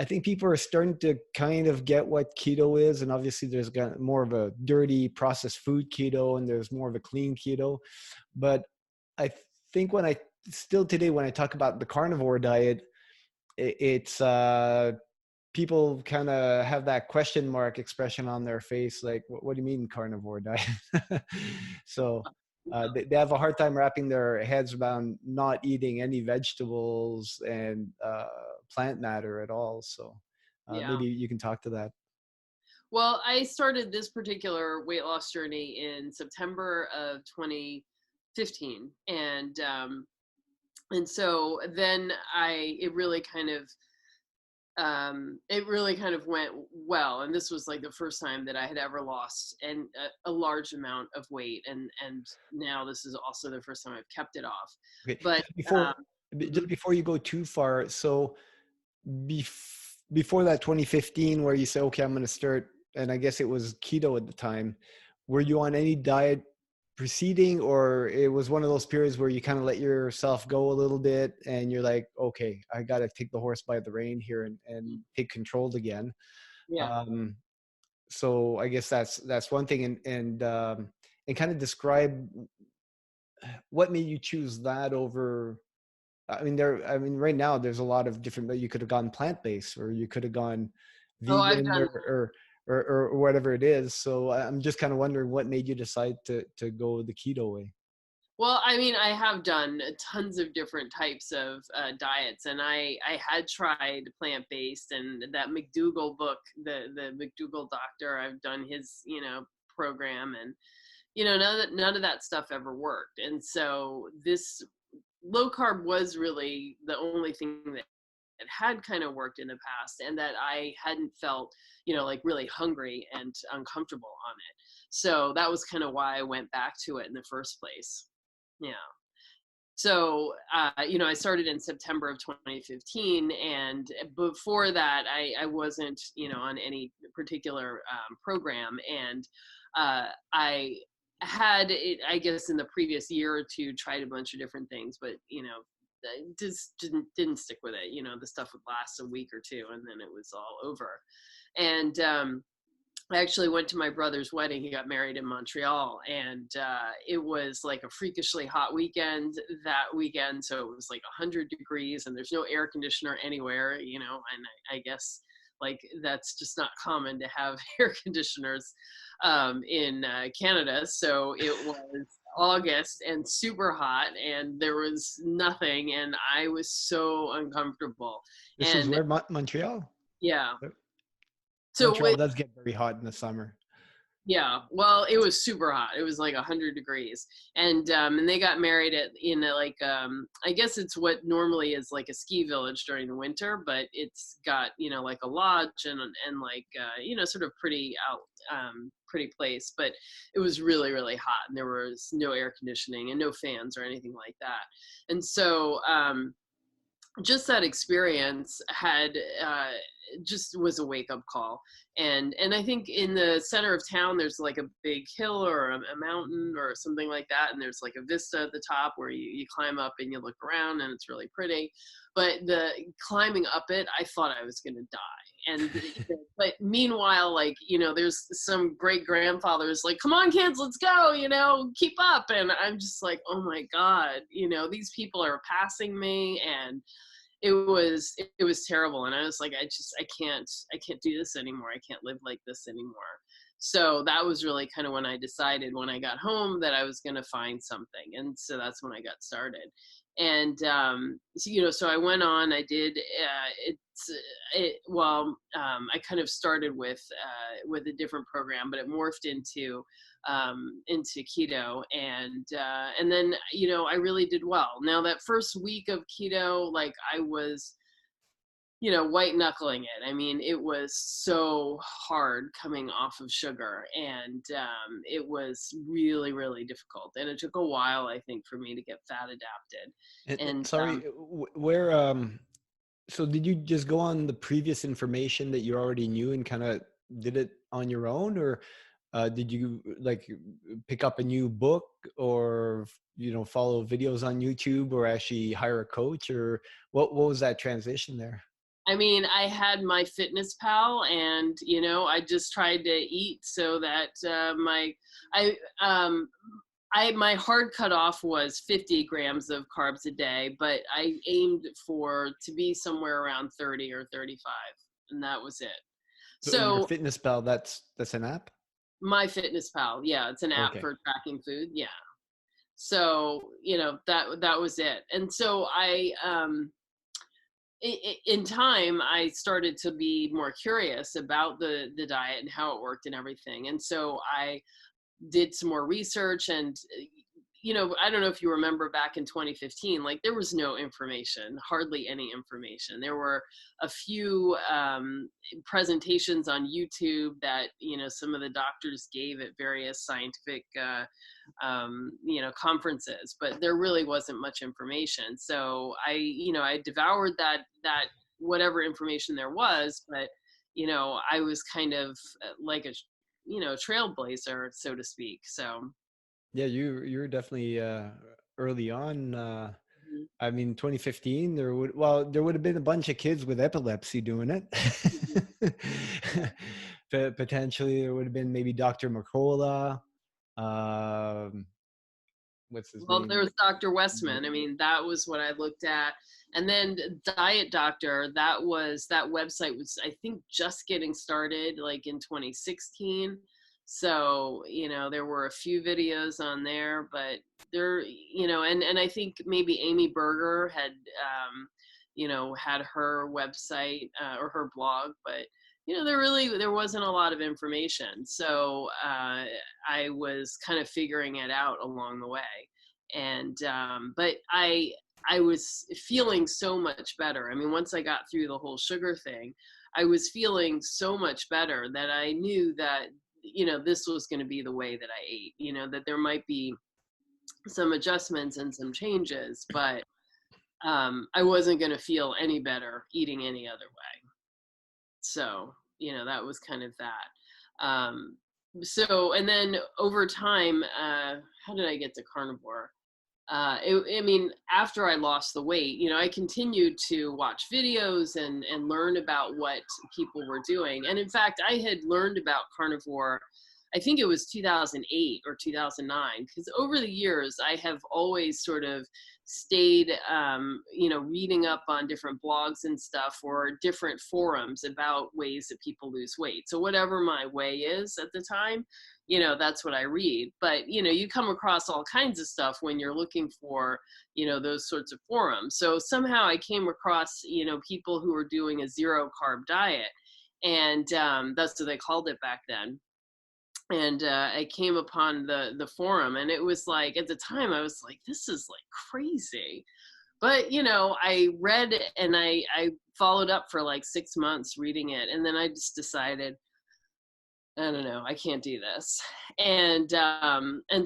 I think people are starting to kind of get what keto is, and obviously there's got more of a dirty processed food keto and there's more of a clean keto. But I think still today when I talk about the carnivore diet, it's people kind of have that question mark expression on their face, like, what do you mean carnivore diet? So they have a hard time wrapping their heads around not eating any vegetables and plant matter at all. So Yeah. maybe you can talk to that. Well, I started this particular weight loss journey in September of 2015, and so then it really kind of went well. And this was like the first time that I had ever lost a large amount of weight, and now this is also the first time I've kept it off. Okay, But just mhm. before you go too far, so before that 2015 where you say, okay, I'm going to start, and I guess it was keto at the time, were you on any diet preceding, or it was one of those periods where you kind of let yourself go a little bit and you're like, okay, I got to take the horse by the rein here and take control again? Yeah. um, so I guess that's one thing. And kind of describe what made you choose that over. I mean, right now there's a lot of different. You could have gone plant based, or you could have gone Oh, I've vegan, done. or whatever it is. So I'm just kind of wondering what made you decide to go the keto way. Well, I mean, I have done tons of different types of diets, and I had tried plant based, and that McDougall book, the McDougall doctor. I've done his program, and none of that stuff ever worked. And so this low carb was really the only thing that it had kind of worked in the past, and that I hadn't felt, like really hungry and uncomfortable on it. So that was kind of why I went back to it in the first place. Yeah. So, I started in September of 2015, and before that, I wasn't, on any particular program, and I had it, I guess, in the previous year or two, tried a bunch of different things, but I just didn't stick with it. The stuff would last a week or two, and then it was all over. And I actually went to my brother's wedding. He got married in Montreal, and it was like a freakishly hot weekend that weekend. So it was like 100 degrees, and there's no air conditioner anywhere, and I guess like that's just not common to have air conditioners in Canada. So it was August and super hot, and there was nothing, and I was so uncomfortable. This is where Montreal? Yeah. So Montreal does get very hot in the summer. Yeah, well, it was super hot. It was like 100 degrees, and they got married in I guess it's what normally is like a ski village during the winter, but it's got like a lodge and like sort of pretty place, but it was really, really hot, and there was no air conditioning and no fans or anything like that, and so just that experience had just was a wake-up call. And I think in the center of town there's like a big hill or a mountain or something like that, and there's like a vista at the top where you climb up and you look around, and it's really pretty. But the climbing up it, I thought I was going to die. And but meanwhile, like there's some great grandfathers like, come on kids, let's go, keep up. And I'm just like, oh my god, these people are passing me, and it was terrible. And I was like, I can't do this anymore. I can't live like this anymore. So that was really kind of when I decided, when I got home, that I was going to find something. And so that's when I got started. And so I went on. I did I kind of started with a different program, but it morphed into keto, and then I really did well. Now that first week of keto, like I was white knuckling it. I mean, it was so hard coming off of sugar, and it was really, really difficult, and it took a while, I think, for me to get fat adapted. And sorry, where so did you just go on the previous information that you already knew and kind of did it on your own, or did you like pick up a new book, or follow videos on YouTube, or actually hire a coach, or what was that transition there? I mean, I had my Fitness Pal, and I just tried to eat so that my hard cutoff was 50 grams of carbs a day, but I aimed to be somewhere around 30 or 35, and that was it. So your Fitness Pal, that's an app? My Fitness Pal, yeah, it's an app for tracking food, yeah. So that was it, and so I in time I started to be more curious about the diet and how it worked and everything, and so I did some more research. And I don't know if you remember back in 2015, like there was no information, hardly any information. There were a few presentations on YouTube that some of the doctors gave at various scientific conferences, but there really wasn't much information. So I devoured that whatever information there was, but I was kind of like a trailblazer, so to speak. So yeah, you're definitely early on. I mean, 2015, there would have been a bunch of kids with epilepsy doing it. Potentially, there would have been maybe Dr. Mercola. What's his name? Well, there was Dr. Westman. I mean, that was what I looked at. And then Diet Doctor, that website was, I think, just getting started like in 2016. So, there were a few videos on there, but there, and I think maybe Amy Berger had, had her website or her blog, but there wasn't a lot of information. So I was kind of figuring it out along the way. And but I was feeling so much better. I mean, once I got through the whole sugar thing, I was feeling so much better that I knew that, this was going to be the way that I ate, that there might be some adjustments and some changes, but I wasn't going to feel any better eating any other way. So, that was kind of that. So, and then over time, how did I get to carnivore? After I lost the weight, I continued to watch videos and learn about what people were doing. And in fact, I had learned about carnivore, I think it was 2008 or 2009, because over the years, I have always sort of stayed, reading up on different blogs and stuff or different forums about ways that people lose weight. So whatever my way is at the time, that's what I read. But, you come across all kinds of stuff when you're looking for, those sorts of forums. So somehow I came across, people who were doing a 0 carb diet. And that's what they called it back then. And I came upon the forum, and it was like, at the time I was like, this is like crazy. But, I read it and I followed up for like 6 months reading it. And then I just decided, I don't know, I can't do this. And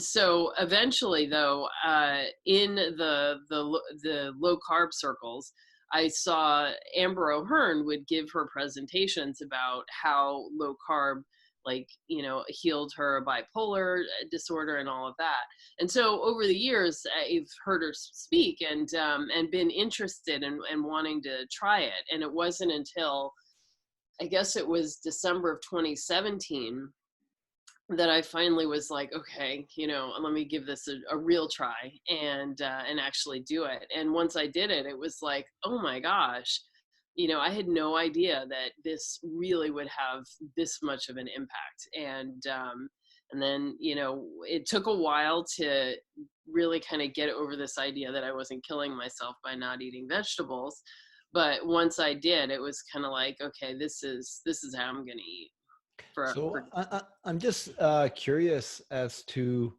so eventually though, in the low carb circles, I saw Amber O'Hearn would give her presentations about how low carb, healed her bipolar disorder and all of that. And so over the years, I've heard her speak and been interested in wanting to try it. And it wasn't until, I guess it was December of 2017, that I finally was like, okay, let me give this a real try and actually do it. And once I did it, it was like, oh my gosh, I had no idea that this really would have this much of an impact. And then, it took a while to really kind of get over this idea that I wasn't killing myself by not eating vegetables. But once I did, it was kind of like, okay, this is how I'm going to eat. So I'm just curious as to,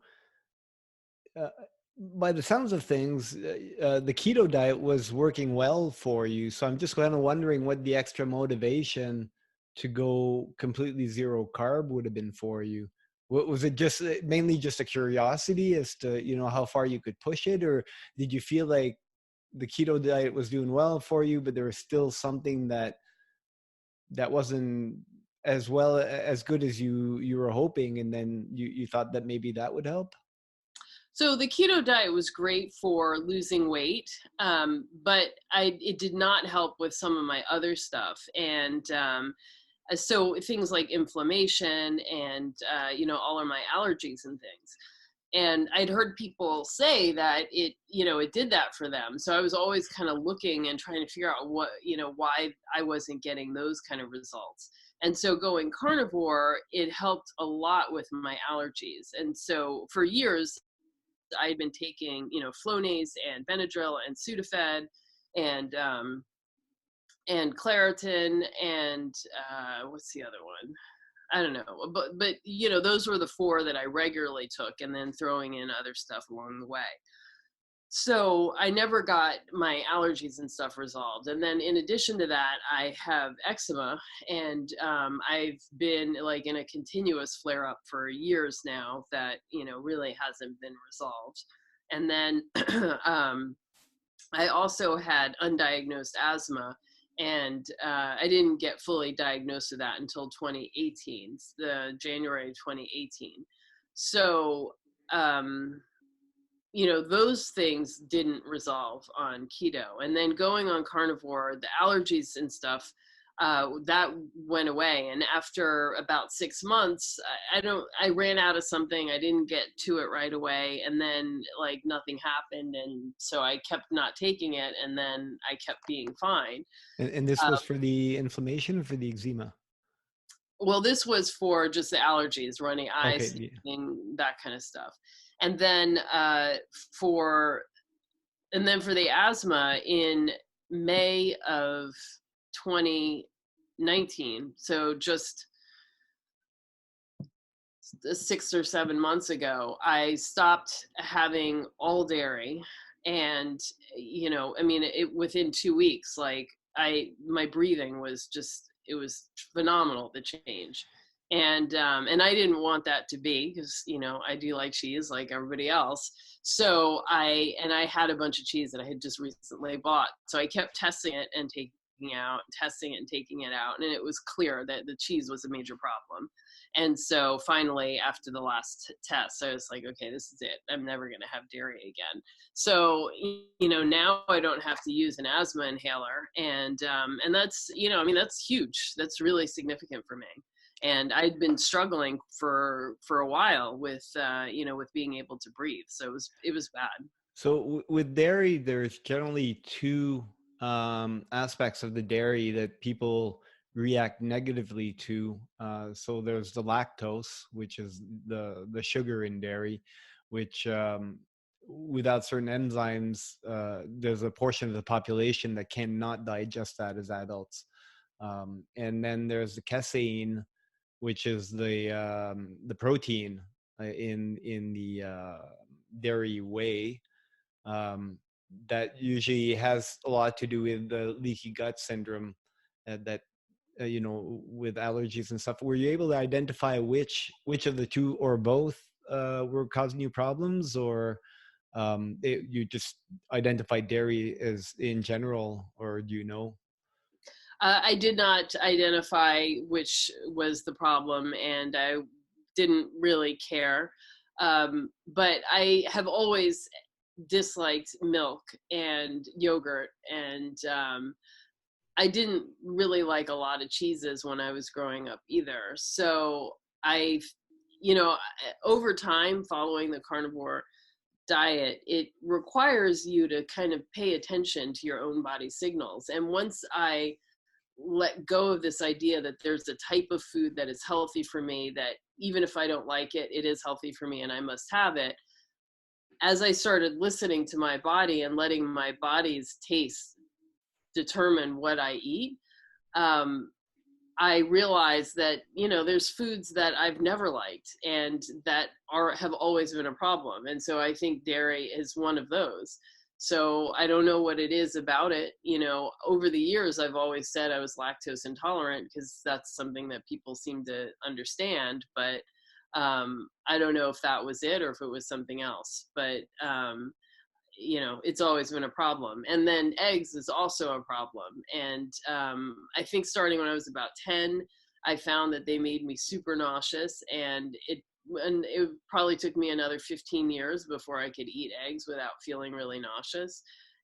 by the sounds of things, the keto diet was working well for you. So I'm just kind of wondering what the extra motivation to go completely 0 carb would have been for you. What was it? Just mainly just a curiosity as to, how far you could push it? Or did you feel like the keto diet was doing well for you, but there was still something that wasn't as well, as good as you were hoping, and then you thought that maybe that would help? So the keto diet was great for losing weight, but it did not help with some of my other stuff. And so things like inflammation and, all of my allergies and things. And I'd heard people say that it did that for them. So I was always kind of looking and trying to figure out what, why I wasn't getting those kind of results. And so going carnivore, it helped a lot with my allergies. And so for years, I'd been taking, Flonase and Benadryl and Sudafed and Claritin and what's the other one? I don't know, but those were the 4 that I regularly took, and then throwing in other stuff along the way. So I never got my allergies and stuff resolved. And then in addition to that, I have eczema, and I've been like in a continuous flare up for years now that, really hasn't been resolved. And then I also had undiagnosed asthma, and I didn't get fully diagnosed with that until 2018, the January 2018. So, those things didn't resolve on keto. And then going on carnivore, the allergies and stuff, that went away. And after about 6 months, I ran out of something. I didn't get to it right away. And then nothing happened. And so I kept not taking it. And then I kept being fine. And this was for the inflammation or for the eczema? Well, this was for just the allergies, runny eyes, Okay, that kind of stuff. And then for the asthma in May of 2019. So just 6 or 7 months ago, I stopped having all dairy. And, I mean, within 2 weeks, like my breathing was just, it was phenomenal, the change. And I didn't want that to be, because, I do like cheese like everybody else. So I had a bunch of cheese that I had just recently bought. So I kept testing it and taking out, testing it and taking it out. And it was clear that the cheese was a major problem. And so finally, after the last test, I was like, okay, this is it. I'm never going to have dairy again. So, now I don't have to use an asthma inhaler. And that's, I mean, that's huge. That's really significant for me. And I'd been struggling for a while with, with being able to breathe. So it was bad. So with dairy, there's generally two aspects of the dairy that people react negatively to. So there's the lactose, which is the sugar in dairy, which without certain enzymes, there's a portion of the population that cannot digest that as adults. And then there's the casein, which is the protein in the dairy whey, that usually has a lot to do with the leaky gut syndrome, that with allergies and stuff. Were you able to identify which of the two or both were causing you problems, or you just identified dairy as in general, or do you know? I did not identify which was the problem, and I didn't really care. But I have always disliked milk and yogurt, and I didn't really like a lot of cheeses when I was growing up either. So over time, following the carnivore diet, it requires you to kind of pay attention to your own body signals. And once I let go of this idea that there's a type of food that is healthy for me, that even if I don't like it, it is healthy for me and I must have it. As I started listening to my body and letting my body's taste determine what I eat, I realized that, there's foods that I've never liked and that have always been a problem. And so I think dairy is one of those. So I don't know what it is about it. Over the years, I've always said I was lactose intolerant because that's something that people seem to understand. But I don't know if that was it or if it was something else. But it's always been a problem. And then eggs is also a problem. And I think starting when I was about 10, I found that they made me super nauseous, and it probably took me another 15 years before I could eat eggs without feeling really nauseous.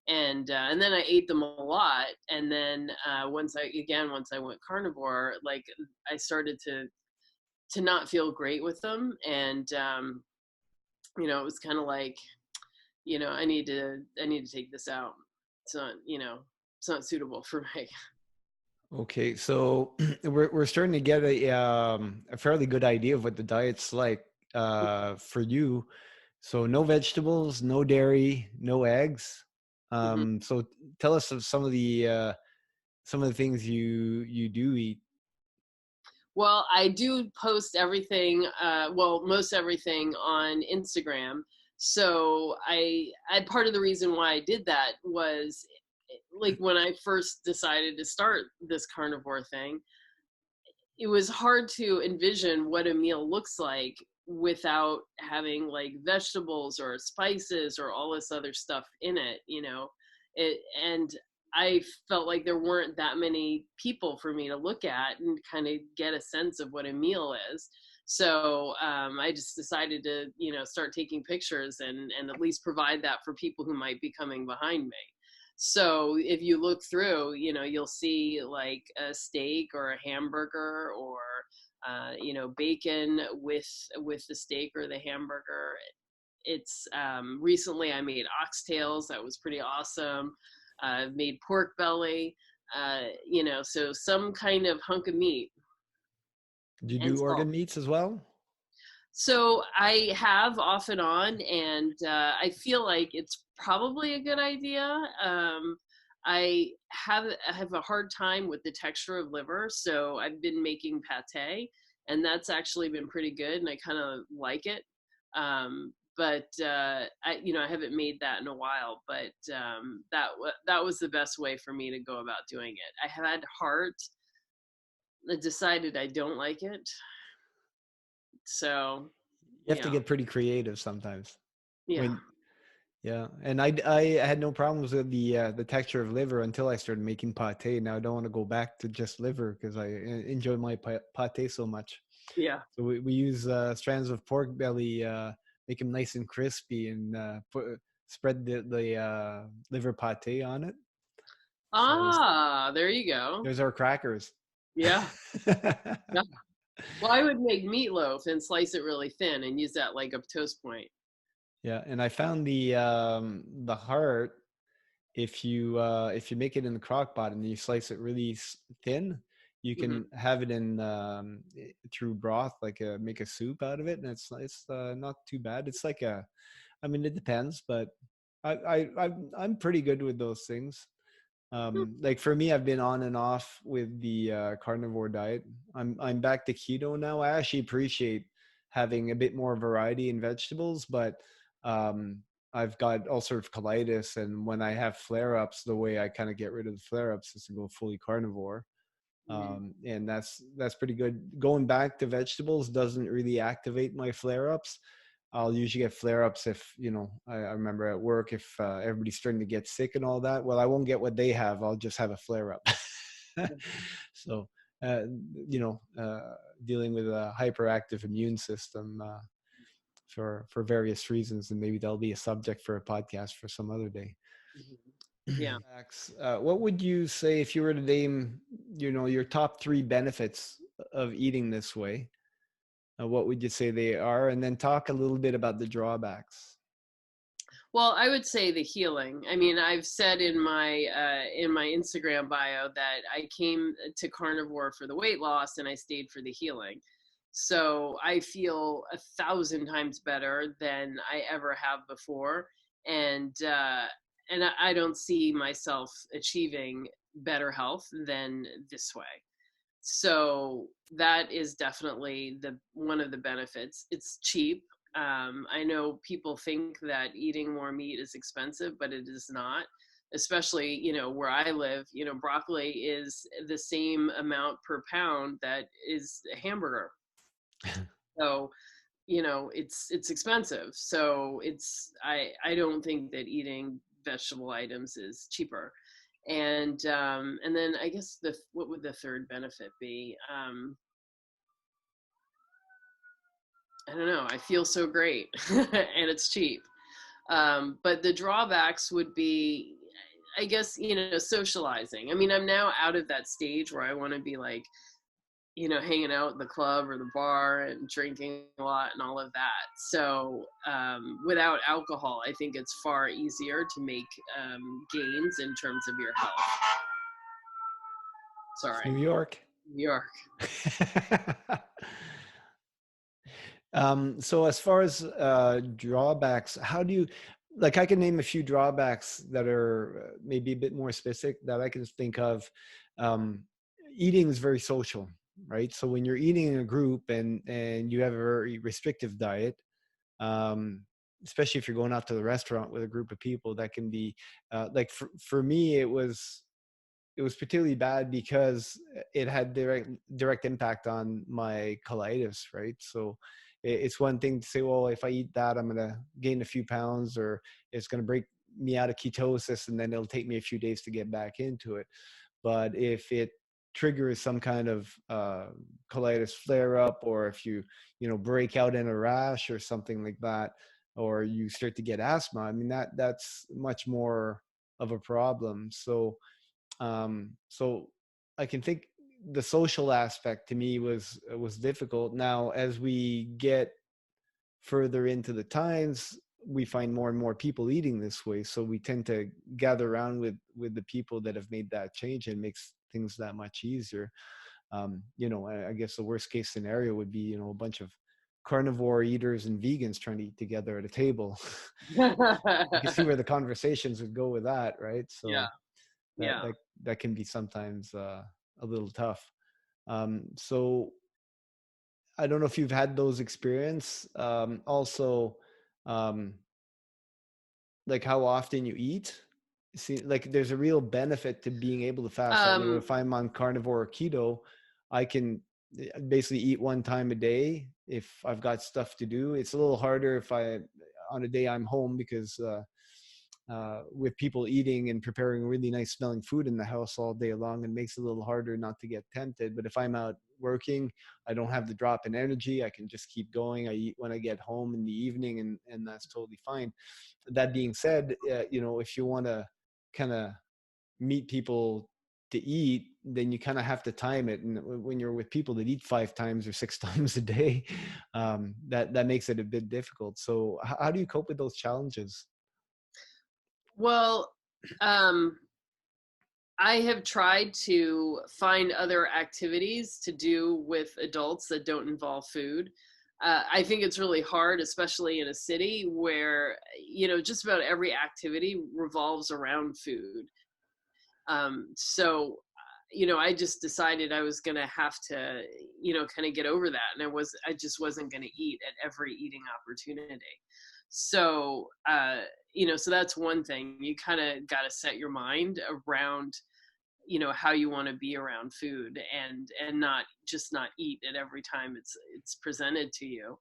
And then I ate them a lot. And then once I went carnivore, like I started to not feel great with them. And, it was kind of like, I need to take this out. It's not, it's not suitable for me. Okay, so we're starting to get a fairly good idea of what the diet's like for you. So no vegetables, no dairy, no eggs. Mm-hmm. So tell us of some of the things you do eat. Well, I do post everything, most everything on Instagram. So I part of the reason why I did that was, like, when I first decided to start this carnivore thing, it was hard to envision what a meal looks like without having like vegetables or spices or all this other stuff in it, and I felt like there weren't that many people for me to look at and kind of get a sense of what a meal is. So I just decided to, start taking pictures and at least provide that for people who might be coming behind me. So if you look through, you'll see like a steak or a hamburger, or bacon with the steak or the hamburger. It's recently I made oxtails. That was pretty awesome. I've made pork belly, so some kind of hunk of meat. Do you And do salt. organ meats as well? So I have off and on, and I feel like it's probably a good idea. I have a hard time with the texture of liver, so I've been making pate, and that's actually been pretty good, and I kind of like it. But I haven't made that in a while, but that was the best way for me to go about doing it. I had heart. I decided I don't like it, so You have to yeah, get pretty creative sometimes. yeah, When Yeah, and I had no problems with the texture of liver until I started making pate. Now I don't want to go back to just liver because I enjoy my pate so much. yeah. So we use strands of pork belly, make them nice and crispy, and spread the liver pate on it. So Ah, there you go. there's our crackers. Yeah, yeah. Well, I would make meatloaf and slice it really thin and use that like a toast point. Yeah, and I found the heart, if you make it in the crock pot and you slice it really thin, you Hmm. can have it in through broth, like make a soup out of it, and it's not too bad. It's like I mean, it depends, but I'm pretty good with those things. Like for me, I've been on and off with the carnivore diet. I'm back to keto now. I actually appreciate having a bit more variety in vegetables, but um, I've got ulcerative colitis, and when I have flare-ups, the way I kind of get rid of the flare-ups is to go fully carnivore. Mm. And that's pretty good. Going back to vegetables doesn't really activate my flare-ups. I'll usually get flare-ups if, I remember at work, if everybody's starting to get sick and all that. Well, I won't get what they have. I'll just have a flare-up. So, uh, dealing with a hyperactive immune system for various reasons, and maybe that'll be a subject for a podcast for some other day. Mhm. Yeah. Max, what would you say if you were to name, your top three benefits of eating this way? What would you say they are? And then talk a little bit about the drawbacks. Well, I would say the healing. I mean, I've said in my Instagram bio that I came to carnivore for the weight loss and I stayed for the healing. So I feel 1,000 times better than I ever have before, and I don't see myself achieving better health than this way. So that is definitely the one of the benefits. It's cheap. I know people think that eating more meat is expensive, but it is not. Especially, where I live, broccoli is the same amount per pound that is a hamburger. So, it's expensive. So I don't think that eating vegetable items is cheaper. And then I guess what would the third benefit be? I don't know. I feel so great, and it's cheap. But the drawbacks would be, I guess, socializing. I mean, I'm now out of that stage where I want to be like, hanging out at the club or the bar and drinking a lot and all of that. So without alcohol, I think it's far easier to make gains in terms of your health. It's Sorry, New York. New York. So as far as drawbacks, how do you, like, I can name a few drawbacks that are maybe a bit more specific that I can think of. Um, Eating is very social, right? So when you're eating in a group and you have a very restrictive diet, um, especially if you're going out to the restaurant with a group of people, that can be like for me, it was particularly bad because it had direct impact on my colitis, right? So it's one thing to say, well, if I eat that, I'm going to gain a few pounds, or it's going to break me out of ketosis, and then it'll take me a few days to get back into it. But if it triggers some kind of colitis flare up, or if break out in a rash or something like that, or you start to get asthma, I mean, that's much more of a problem. So I can think the social aspect to me was difficult. Now, as we get further into the times, we find more and more people eating this way. So we tend to gather around with the people that have made that change, and makes things that much easier. I guess the worst case scenario would be, a bunch of carnivore eaters and vegans trying to eat together at a table. You can see where the conversations would go with that, right? Yeah. So Yeah. that can be sometimes a little tough. So I don't know if you've had those experience. Also, um, like how often you eat. See, like there's a real benefit to being able to fast. I know Um, if I'm on carnivore or keto, I can basically eat one time a day if I've got stuff to do. It's a little harder if I on a day I'm home because with people eating and preparing really nice smelling food in the house all day long, it makes it a little harder not to get tempted. But if I'm out working, I don't have the drop in energy. I can just keep going. I eat when I get home in the evening, and that's totally fine. That being said, if you want to kind of meet people to eat, then you kind of have to time it. And when you're with people that eat 5 times or 6 times a day, that makes it a bit difficult. So how do you cope with those challenges? well, um, I have tried to find other activities to do with adults that don't involve food. I think it's really hard, especially in a city where, just about every activity revolves around food. I just decided I was going to have to, kind of get over that. And I just wasn't going to eat at every eating opportunity. So, so that's one thing. You kind of got to set your mind around, how you want to be around food, and not eat at every time it's presented to you.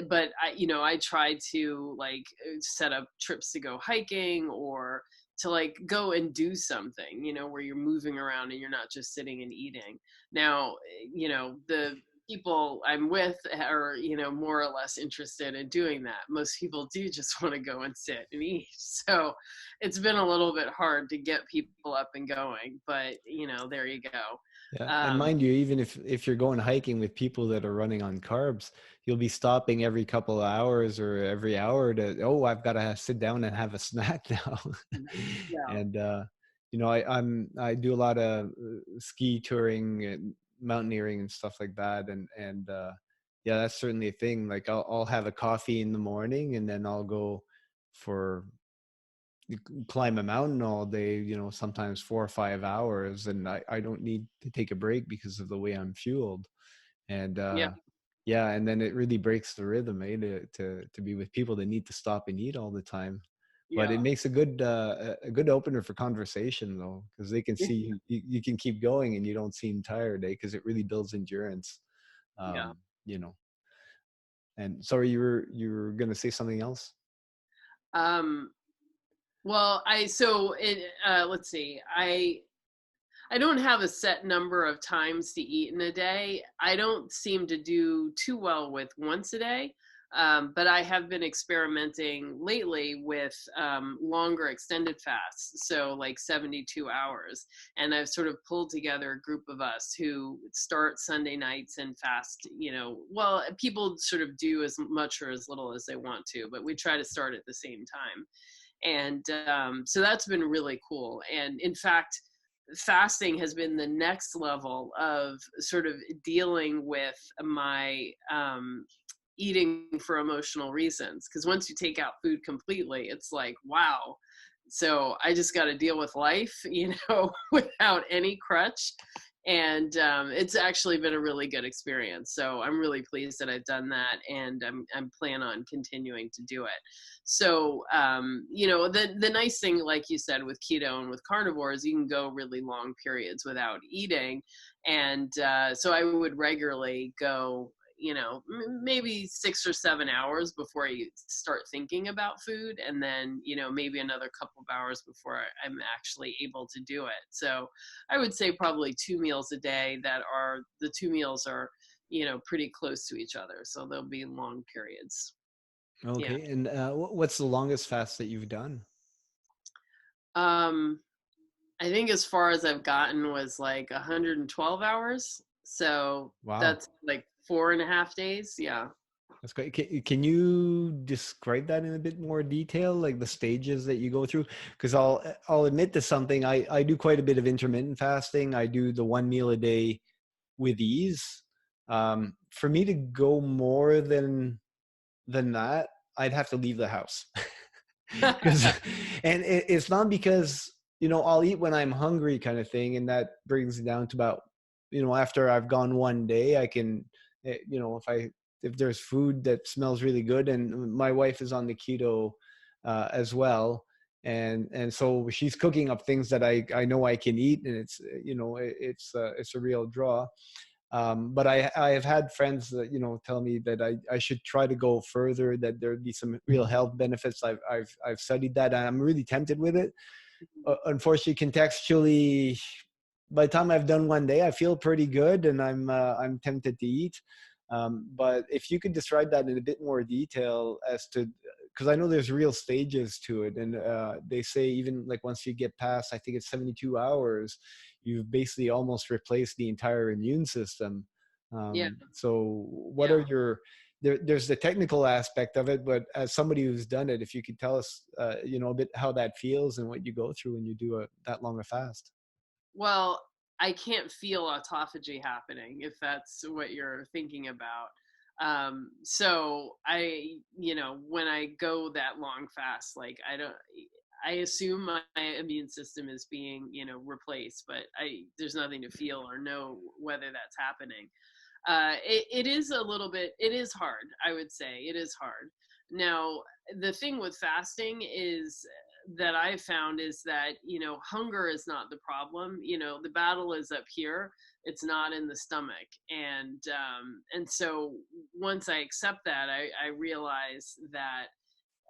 But I try to like set up trips to go hiking, or to like go and do something, where you're moving around and you're not just sitting and eating. Now, the people I'm with are, more or less interested in doing that. Most people do just want to go and sit and eat. So it's been a little bit hard to get people up and going, but there you go. Yeah, and Um, mind you, even if you're going hiking with people that are running on carbs, you'll be stopping every couple of hours or every hour to, oh, I've got to sit down and have a snack now. yeah, And I do a lot of ski touring and mountaineering and stuff like that, and yeah, that's certainly a thing. Like I'll have a coffee in the morning, and then I'll go for climb a mountain all day, sometimes 4 or 5 hours, and I don't need to take a break because of the way I'm fueled. And yeah, yeah, and then it really breaks the rhythm, to be with people that need to stop and eat all the time. But it yeah, makes a good opener for conversation though, because they can see you can keep going and you don't seem tired, because it really builds endurance. yeah. Um, you know. And sorry, you were gonna say something else? Um, well, let's see. I don't have a set number of times to eat in a day. I don't seem to do too well with once a day, but I have been experimenting lately with longer extended fasts, so like 72 hours. And I've sort of pulled together a group of us who start Sunday nights and fast, well, people sort of do as much or as little as they want to, but we try to start at the same time. And so that's been really cool. And in fact, fasting has been the next level of sort of dealing with my eating for emotional reasons, because once you take out food completely, it's like, wow, so I just got to deal with life, without any crutch. And it's actually been a really good experience, so I'm really pleased that I've done that, and I'm plan on continuing to do it. So the nice thing, like you said, with keto and with carnivores, you can go really long periods without eating. And so I would regularly go, maybe 6 or 7 hours before you start thinking about food, and then maybe another couple of hours before I'm actually able to do it. So I would say probably 2 meals a day, that are the 2 meals are pretty close to each other, so there'll be long periods. Yeah. Okay, and what's the longest fast that you've done? um I think as far as I've gotten was like 112 hours, so Wow. that's like 4.5 days. Yeah. That's great. Can you describe that in a bit more detail, like the stages that you go through? Because I'll admit to something. I do quite a bit of intermittent fasting. I do the one meal a day with ease. For me to go more than that, I'd have to leave the house. Because, and it's not because I'll eat when I'm hungry kind of thing. And that brings it down to about, after I've gone one day, I can, if there's food that smells really good, and my wife is on the keto as well. And so she's cooking up things that I know I can eat, and it's a real draw. But I have had friends that tell me that I should try to go further, that there'd be some real health benefits. I've studied that, and I'm really tempted with it. Unfortunately, contextually, by the time I've done one day, I feel pretty good, and I'm tempted to eat. But if you could describe that in a bit more detail as to, because I know there's real stages to it, and they say even like once you get past, I think it's 72 hours, you've basically almost replaced the entire immune system. Yeah. So what Yeah. are there's the technical aspect of it, but as somebody who's done it, if you could tell us, a bit how that feels and what you go through when you do that long a fast. Well, I can't feel autophagy happening if that's what you're thinking about. So when I go that long fast, like I assume my immune system is being, replaced, but there's nothing to feel or know whether that's happening. It is a little bit, it is hard. I would say it is hard. Now, the thing with fasting is that I found is that, hunger is not the problem. The battle is up here. It's not in the stomach. And so once I accept that, I realize that,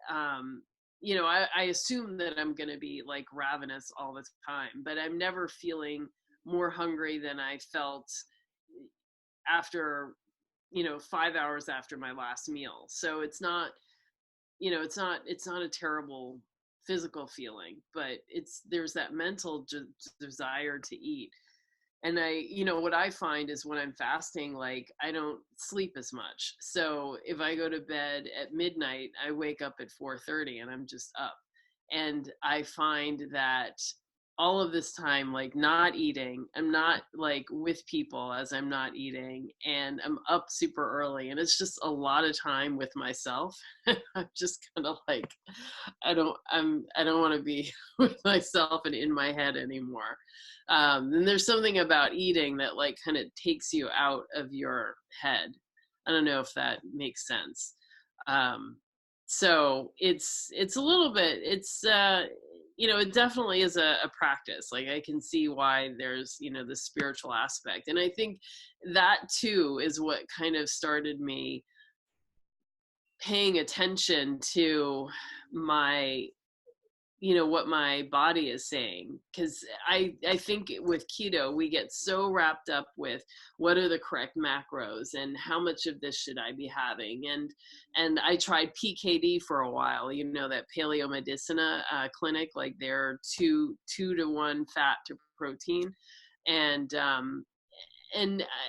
I assume that I'm going to be like ravenous all the time, but I'm never feeling more hungry than I felt after 5 hours after my last meal. So it's not, it's not a terrible physical feeling, but there's that mental desire to eat. And what I find is when I'm fasting, like I don't sleep as much. So if I go to bed at midnight, I wake up at 4:30 and I'm just up. And I find that all of this time, like not eating, I'm not like with people as I'm not eating, and I'm up super early, and it's just a lot of time with myself. I'm just kind of like, I don't want to be with myself and in my head anymore. And there's something about eating that like kind of takes you out of your head. I don't know if that makes sense. Um, so it's a little bit, it definitely is a practice. Like I can see why there's, the spiritual aspect. And I think that too is what kind of started me paying attention to my, what my body is saying. Because I think with keto, we get so wrapped up with what are the correct macros and how much of this should I be having. And I tried PKD for a while, that Paleo Medicina clinic, like they're 2-to-1 fat to protein. And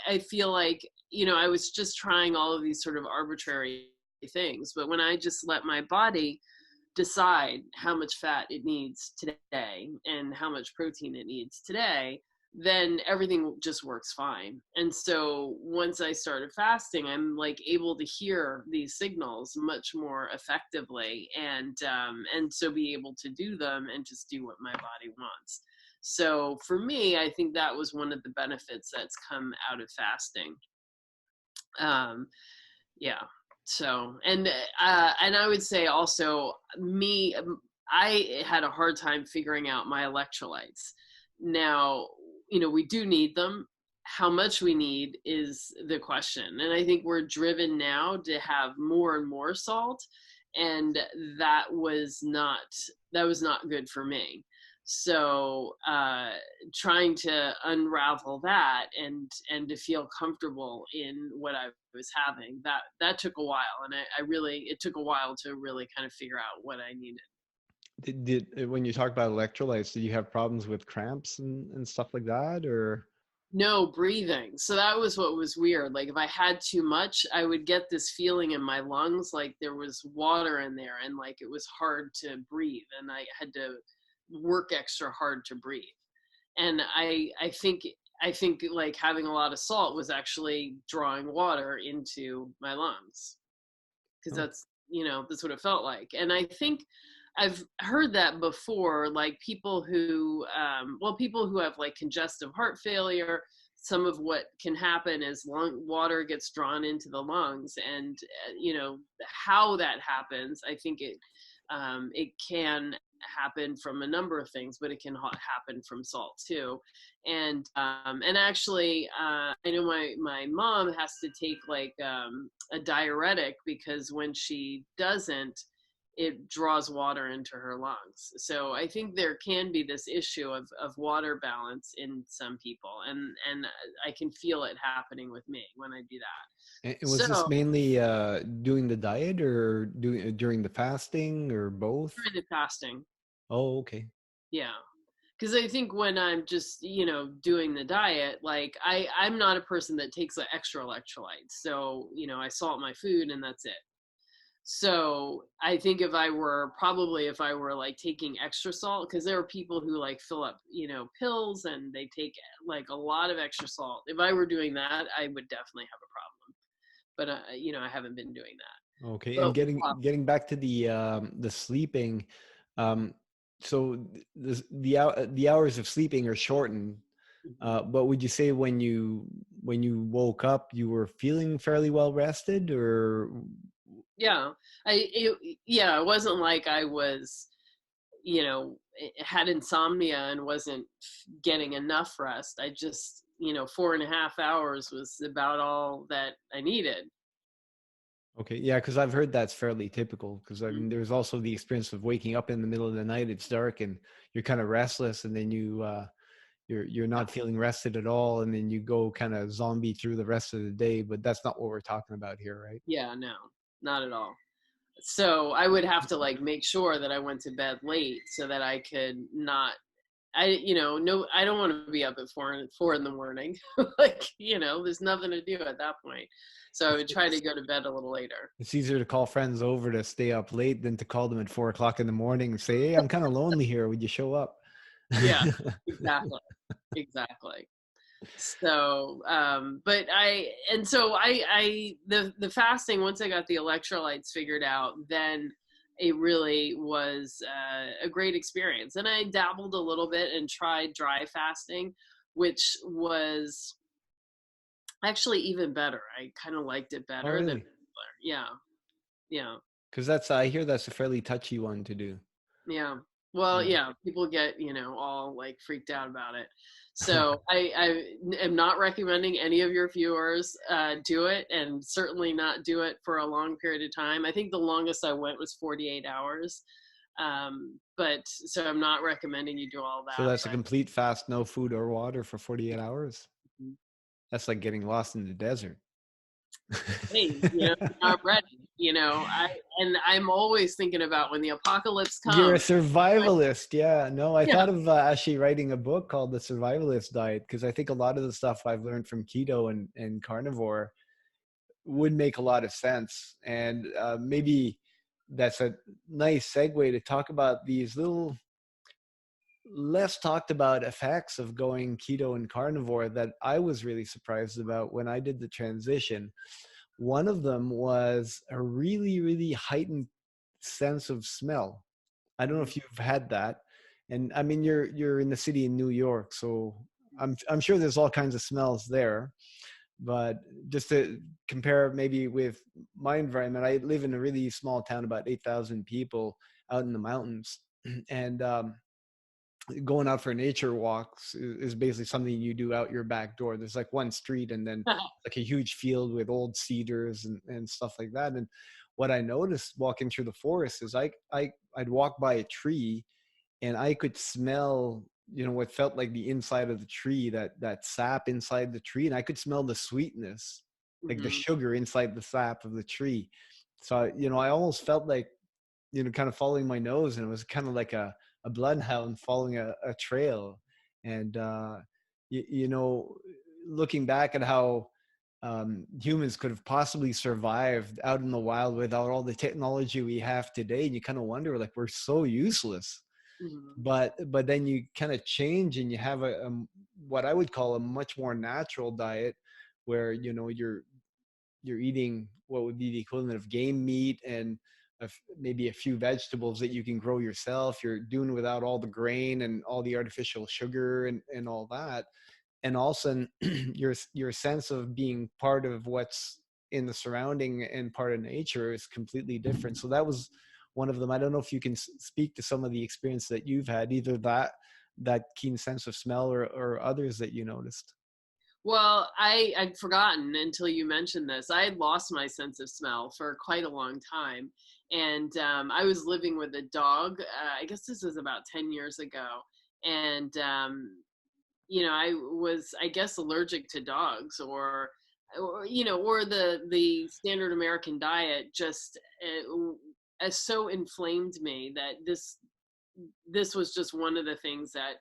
I feel like, I was just trying all of these sort of arbitrary things. But when I just let my body decide how much fat it needs today and how much protein it needs today, then everything just works fine. And so once I started fasting, I'm like able to hear these signals much more effectively, and so be able to do them and just do what my body wants. So for me, I think that was one of the benefits that's come out of fasting. Um, yeah. So, and I would say also I had a hard time figuring out my electrolytes. Now, we do need them. How much we need is the question. And I think we're driven now to have more and more salt. And that was not good for me. So trying to unravel that and to feel comfortable in what I was having, that took a while. And it took a while to really kind of figure out what I needed. When you talk about electrolytes, did you have problems with cramps and stuff like that, or? No, breathing. So that was what was weird. Like if I had too much, I would get this feeling in my lungs like there was water in there, and like it was hard to breathe, and I had to work extra hard to breathe. And I think like having a lot of salt was actually drawing water into my lungs, because Oh, that's what it felt like. And I've heard that before, like people who have like congestive heart failure, some of what can happen is water gets drawn into the lungs, and how that happens. I think it can happen from a number of things, but it can happen from salt too. And actually, I know my mom has to take like a diuretic, because when she doesn't, it draws water into her lungs. So I think there can be this issue of water balance in some people, and I can feel it happening with me when I do that. And was this So mainly doing the diet or doing during the fasting or both? during the fasting, Oh, okay. yeah. Because I think when I'm just doing the diet, like I'm not a person that takes like extra electrolytes. So I salt my food and that's it. So I think if I were like taking extra salt, because there are people who like fill up, pills, and they take like a lot of extra salt. If I were doing that, I would definitely have a problem. But I haven't been doing that. Okay, and But getting back to the sleeping, um, so the hours of sleeping are shortened. But would you say when you woke up, you were feeling fairly well rested, or yeah, it wasn't like I was, had insomnia and wasn't getting enough rest. I just, 4.5 hours was about all that I needed. okay, yeah, because I've heard that's fairly typical. Because I mean, Mhm. there's also the experience of waking up in the middle of the night, it's dark, and you're kind of restless, and then you're Yeah. not feeling rested at all, and then you go kind of zombie through the rest of the day. But that's not what we're talking about here, right? Yeah, no, not at all. So I would have to like make sure that I went to bed late so that I could not. No, I don't want to be up at four in the morning. Like, there's nothing to do at that point. So I would try to go to bed a little later. It's easier to call friends over to stay up late than to call them at 4 o'clock in the morning and say, "Hey, I'm kind of lonely here. Would you show up?" Yeah, exactly. Exactly. So, the fasting, once I got the electrolytes figured out, then it really was a great experience. And I dabbled a little bit and tried dry fasting, which was actually even better. I kind of liked it Oh, better than really? regular. Yeah. Yeah. Because that's I hear that's a fairly touchy one to do. Yeah. Well, Yeah. yeah, people get, all like freaked out about it. So I am not recommending any of your viewers do it, and certainly not do it for a long period of time. I think the longest I went was 48 hours. But so I'm not recommending you do all So that. that's a complete fast, no food or water for 48 hours. But That's like getting lost in the desert. hey, you're not ready. I'm always thinking about when the apocalypse You're a comes. survivalist. Yeah. No, I Yeah. thought of actually writing a book called The Survivalist Diet because I think a lot of the stuff I've learned from keto and carnivore would make a lot of sense. And maybe that's a nice segue to talk about these little less talked about effects of going keto and carnivore that I was really surprised about when I did the transition. One of them was a really, really heightened sense of smell. I don't know if you've had that. And I mean, you're in the city in New York, so I'm sure there's all kinds of smells there. But just to compare maybe with my environment, I live in a really small town, about 8,000 people out in the mountains. And going out for nature walks is basically something you do out your back door. There's like one street and then like a huge field with old cedars and stuff like that. And what I noticed walking through the forest is I'd walk by a tree and I could smell, what felt like the inside of the tree, that sap inside the tree. And I could smell the sweetness, like the Hmm. sugar inside the sap of the tree. So, I almost felt like, kind of following my nose, and it was kind of like a bloodhound following a trail. And, looking back at how humans could have possibly survived out in the wild without all the technology we have today, and you kind of wonder, like, we're so useless. Hmm. But then you kind of change and you have what I would call a much more natural diet where, you're eating what would be the equivalent of game meat and maybe a few vegetables that you can grow yourself. You're doing without all the grain and all the artificial sugar and all that. And also your sense of being part of what's in the surrounding and part of nature is completely different. So that was one of them. I don't know if you can speak to some of the experience that you've had, either that keen sense of smell or others that you noticed. Well, I'd forgotten until you mentioned this. I had lost my sense of smell for quite a long time. And I was living with a dog. I guess this was about 10 years ago. And, I was, I guess, allergic to dogs or the standard American diet just so inflamed me that this was just one of the things that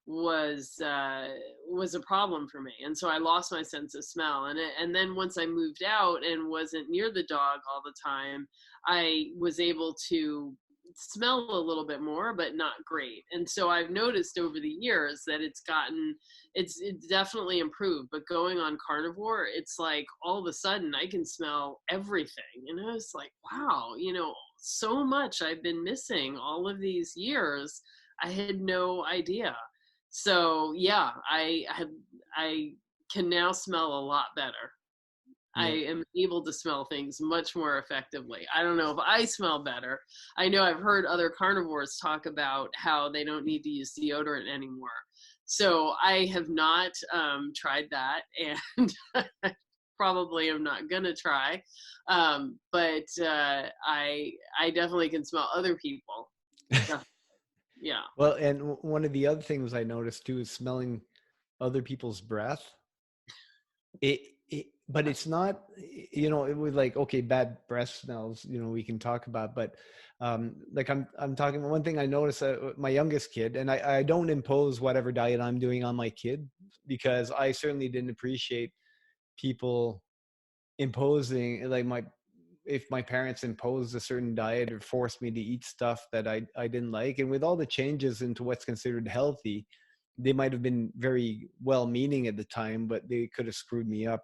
was a problem for me, and so I lost my sense of smell. And then once I moved out and wasn't near the dog all the time, I was able to smell a little bit more, but not great. And so I've noticed over the years that it's definitely improved. But going on carnivore, it's like all of a sudden I can smell everything, and I was like, wow, so much I've been missing all of these years. I had no idea. So yeah, I can now smell a lot better. I Yeah. am able to smell things much more effectively. I don't know if I smell better. I know I've heard other carnivores talk about how they don't need to use deodorant anymore. So I have not tried that, and probably am not gonna try. But I definitely can smell other people. Yeah. Well, and one of the other things I noticed too is smelling other people's breath. But it's not, it was like, okay, bad breath smells, we can talk about, but like I'm talking, one thing I noticed, my youngest kid, and I don't impose whatever diet I'm doing on my kid, because I certainly didn't appreciate people imposing, like, if my parents imposed a certain diet or forced me to eat stuff that I didn't like. And with all the changes into what's considered healthy, they might have been very well meaning at the time, but they could have screwed me up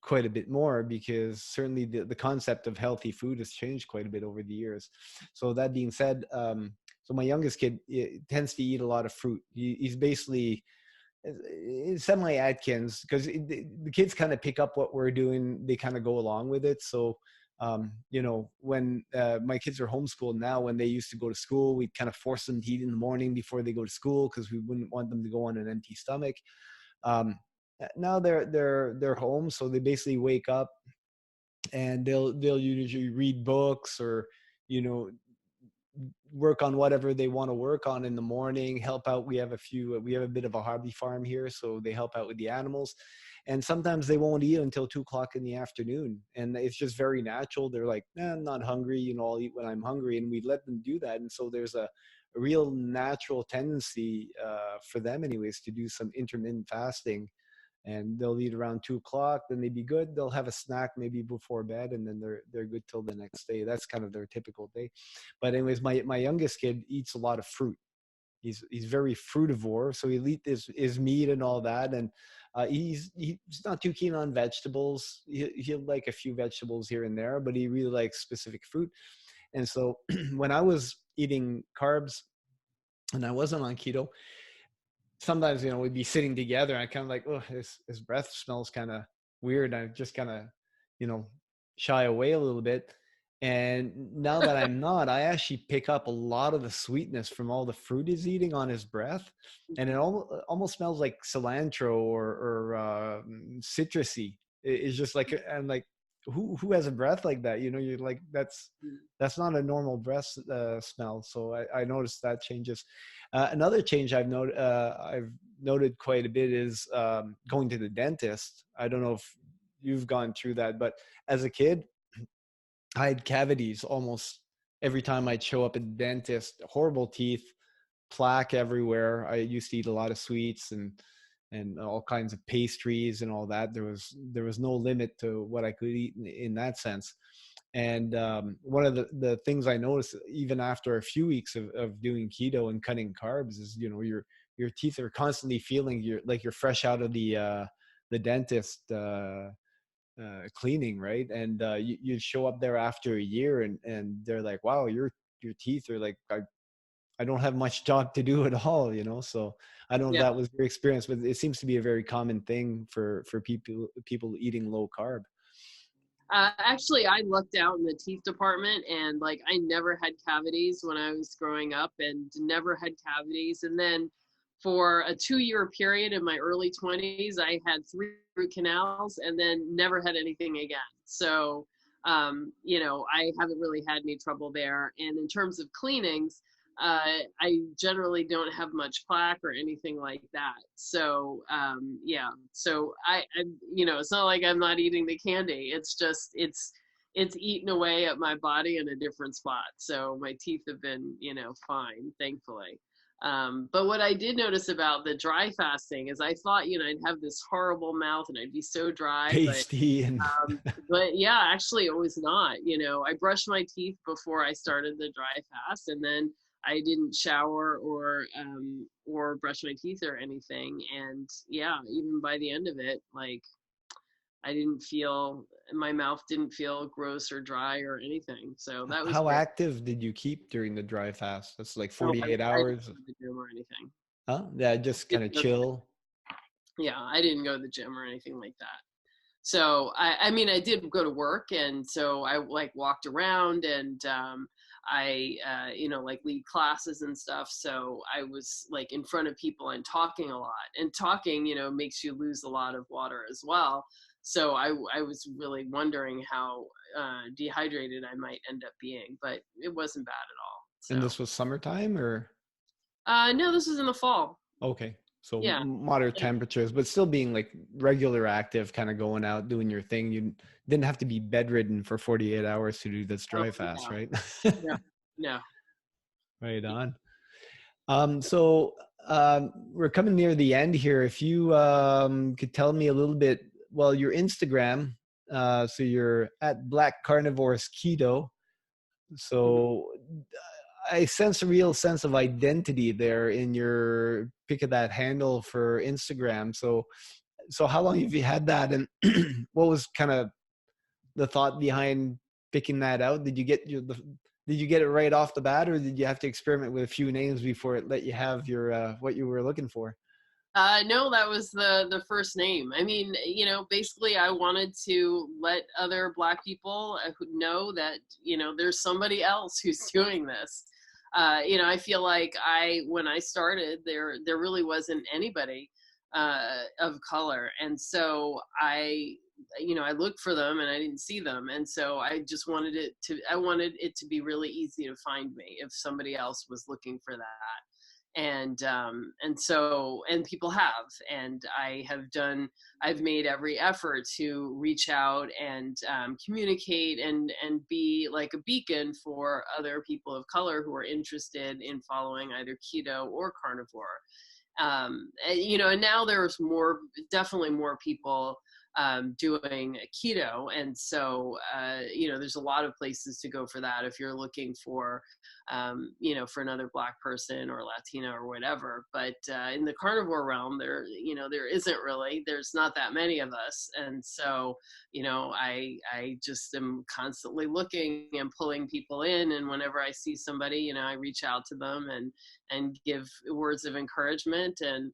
quite a bit more, because certainly the concept of healthy food has changed quite a bit over the years. So that being said, so my youngest kid tends to eat a lot of fruit. He's basically semi Atkins, because the kids kind of pick up what we're doing. They kind of go along with it. So, when my kids are homeschooled now, when they used to go to school, we kind of force them to eat in the morning before they go to school, because we wouldn't want them to go on an empty stomach. Um, Now they're home, so they basically wake up and they'll usually read books, or you know work on whatever they want to work on in the morning, help out. We have a bit of a hobby farm here, so they help out with the animals. And sometimes they won't eat until 2 o'clock in the afternoon, and it's just very natural. They're like, I'm not hungry, I'll eat when I'm hungry, and we let them do that. And so there's a real natural tendency, for them anyways, to do some intermittent fasting, and they'll eat around 2 o'clock. Then they'd be good. They'll have a snack maybe before bed, and then they're good till the next day. That's kind of their typical day. But anyways, my youngest kid eats a lot of fruit. He's very fruitivore, so he'll eat his meat and all that. And he's not too keen on vegetables. He'll like a few vegetables here and there, but he really likes specific fruit. And so when I was eating carbs and I wasn't on keto, sometimes we'd be sitting together and I kind of like, oh, his breath smells kind of weird. I just kind of you know shy away a little bit. And now that I'm not, I actually pick up a lot of the sweetness from all the fruit he's eating on his breath, and it almost smells like cilantro or citrusy. It's just like, I'm like, who has a breath like that? You're like, that's not a normal breath smell. So I noticed that changes. Another change I've noted quite a bit is going to the dentist. I don't know if you've gone through that, but as a kid, I had cavities almost every time I'd show up at the dentist. Horrible teeth, plaque everywhere. I used to eat a lot of sweets and all kinds of pastries and all that. There was no limit to what I could eat in that sense. And one of the things I noticed, even after a few weeks of doing keto and cutting carbs, is your teeth are constantly feeling you're fresh out of the dentist. cleaning, right? And you show up there after a year, and they're like, wow, your teeth are like, I don't have much job to do at all, you know. So I don't know if Yeah. that was your experience, but it seems to be a very common thing for people eating low carb. Actually, I lucked out in the teeth department, and like I never had cavities when I was growing up, and never had cavities. And then for a 2-year period in my early 20s, I had 3 root canals, and then never had anything again. So, I haven't really had any trouble there. And in terms of cleanings, I generally don't have much plaque or anything like that. So yeah, so it's not like I'm not eating the candy. It's just it's eaten away at my body in a different spot. So my teeth have been fine, thankfully. But what I did notice about the dry fasting is I thought I'd have this horrible mouth and I'd be so dry, Pasty and but yeah, actually it was not. I brushed my teeth before I started the dry fast, and then I didn't shower or brush my teeth or anything. And yeah, even by the end of it, like my mouth didn't feel gross or dry or anything. So that was how great. active did you keep during the dry fast? That's like No, 48 I didn't hours. go to the gym or anything. Huh? Yeah, just kind Didn't of go to the- chill. Yeah, I didn't go to the gym or anything like that. So I mean, I did go to work, and so I like walked around, and I like lead classes and stuff. So I was like in front of people and talking a lot, and talking makes you lose a lot of water as well. So I was really wondering how dehydrated I might end up being, but it wasn't bad at all. And So this was summertime, or no, this was in the fall. okay, so Yeah. moderate temperatures, but still being like regular active, kind of going out doing your thing. You didn't have to be bedridden for 48 hours to do this Oh, dry fast, yeah. right? No, no. Right on. So we're coming near the end here. If you could tell me a little bit, well, your Instagram, so you're at Black Carnivores Keto. Mhm. So I sense a real sense of identity there in your pick of that handle for Instagram. So how long have you had that, and what was kind of the thought behind picking that out? Did you get it right off the bat, or did you have to experiment with a few names before it let you have your what you were looking for? No, that was the first name. I mean, basically, I wanted to let other Black people who know that there's somebody else who's doing this. I feel like when I started, there really wasn't anybody of color, and so I looked for them and I didn't see them, and so I wanted it to be really easy to find me if somebody else was looking for that. And people have, and I've made every effort to reach out and communicate and be like a beacon for other people of color who are interested in following either keto or carnivore. And now there's definitely more people doing keto, and so there's a lot of places to go for that if you're looking for for another Black person or Latino or whatever. But in the carnivore realm, there isn't really. There's not that many of us, and so I just am constantly looking and pulling people in. And whenever I see somebody, I reach out to them and give words of encouragement, and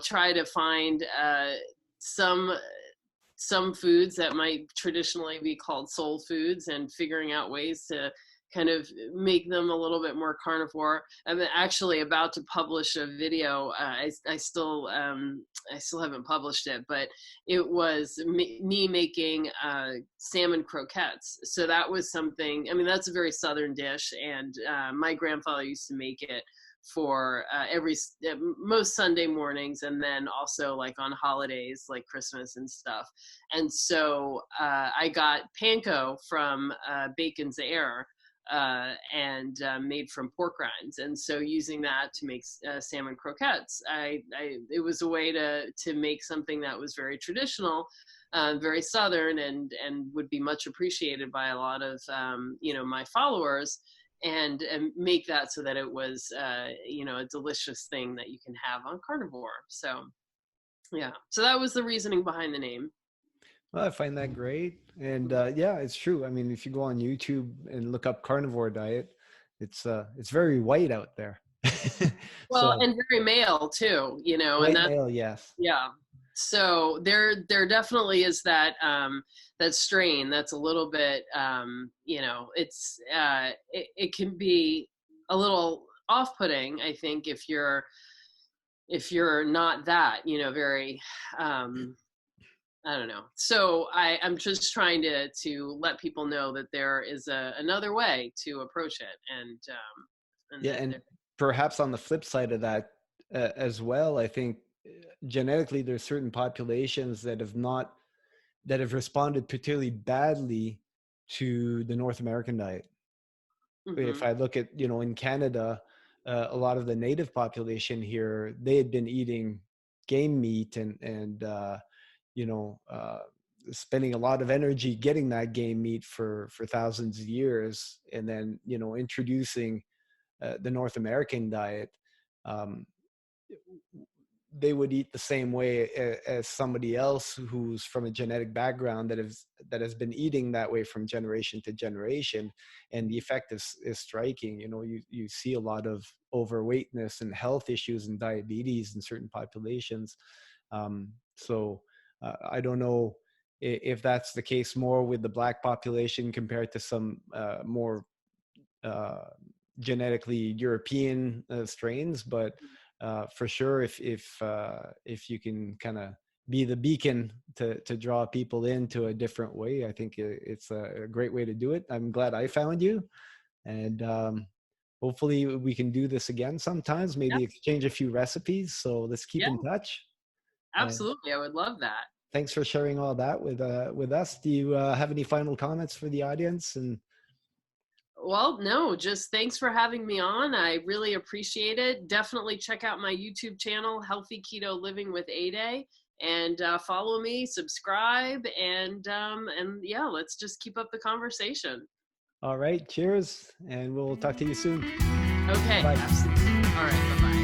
try to find some foods that might traditionally be called soul foods, and figuring out ways to kind of make them a little bit more carnivore. I'm actually about to publish a video. I still haven't published it, but it was me making salmon croquettes. So that was something. I mean, that's a very Southern dish, and my grandfather used to make it for most Sunday mornings, and then also like on holidays like Christmas and stuff. And so I got panko from Bacon's Air, and made from pork rinds, and so using that to make salmon croquettes, it was a way to make something that was very traditional, very Southern, and would be much appreciated by a lot of my followers, and make that so that it was a delicious thing that you can have on carnivore. So yeah, so that was the reasoning behind the name. Well, I find that great. And yeah, it's true. I mean, if you go on YouTube and look up carnivore diet, it's very white out there. Well, So and very male too, and white that's male, yes. yeah. So there definitely is that strain that's a little bit it can be a little off-putting, I think, if you're not that, very I don't know. So I'm just trying to let people know that there is another way to approach it, and Yeah, that and there. perhaps on the flip side of that as well, I think genetically there's certain populations that have responded particularly badly to the North American diet. If Hmm. I look at, in Canada, a lot of the native population here, they had been eating game meat and you know, uh, spending a lot of energy getting that game meat for thousands of years, and then introducing the North American diet. Um, they would eat the same way as somebody else who's from a genetic background that has been eating that way from generation to generation, and the effect is striking. You see a lot of overweightness and health issues and diabetes in certain populations. So I don't know if that's the case more with the Black population compared to some more uh, genetically European strains, but for sure, if you can kind of be the beacon to draw people into a different way, I think it's a great way to do it. I'm glad I found you, and hopefully we can do this again sometimes. Yep. Maybe exchange a few recipes. So let's keep Yeah, in touch. And absolutely. I would love that. thanks for sharing all that with us. Do you have any final comments for the audience? And Well, no, just thanks for having me on. I really appreciate it. Definitely check out my YouTube channel, Healthy Keto Living with Ede, and follow me, subscribe, and yeah, let's just keep up the conversation. all right, cheers, and we'll talk to you soon. Okay, Bye. absolutely. All right, bye bye.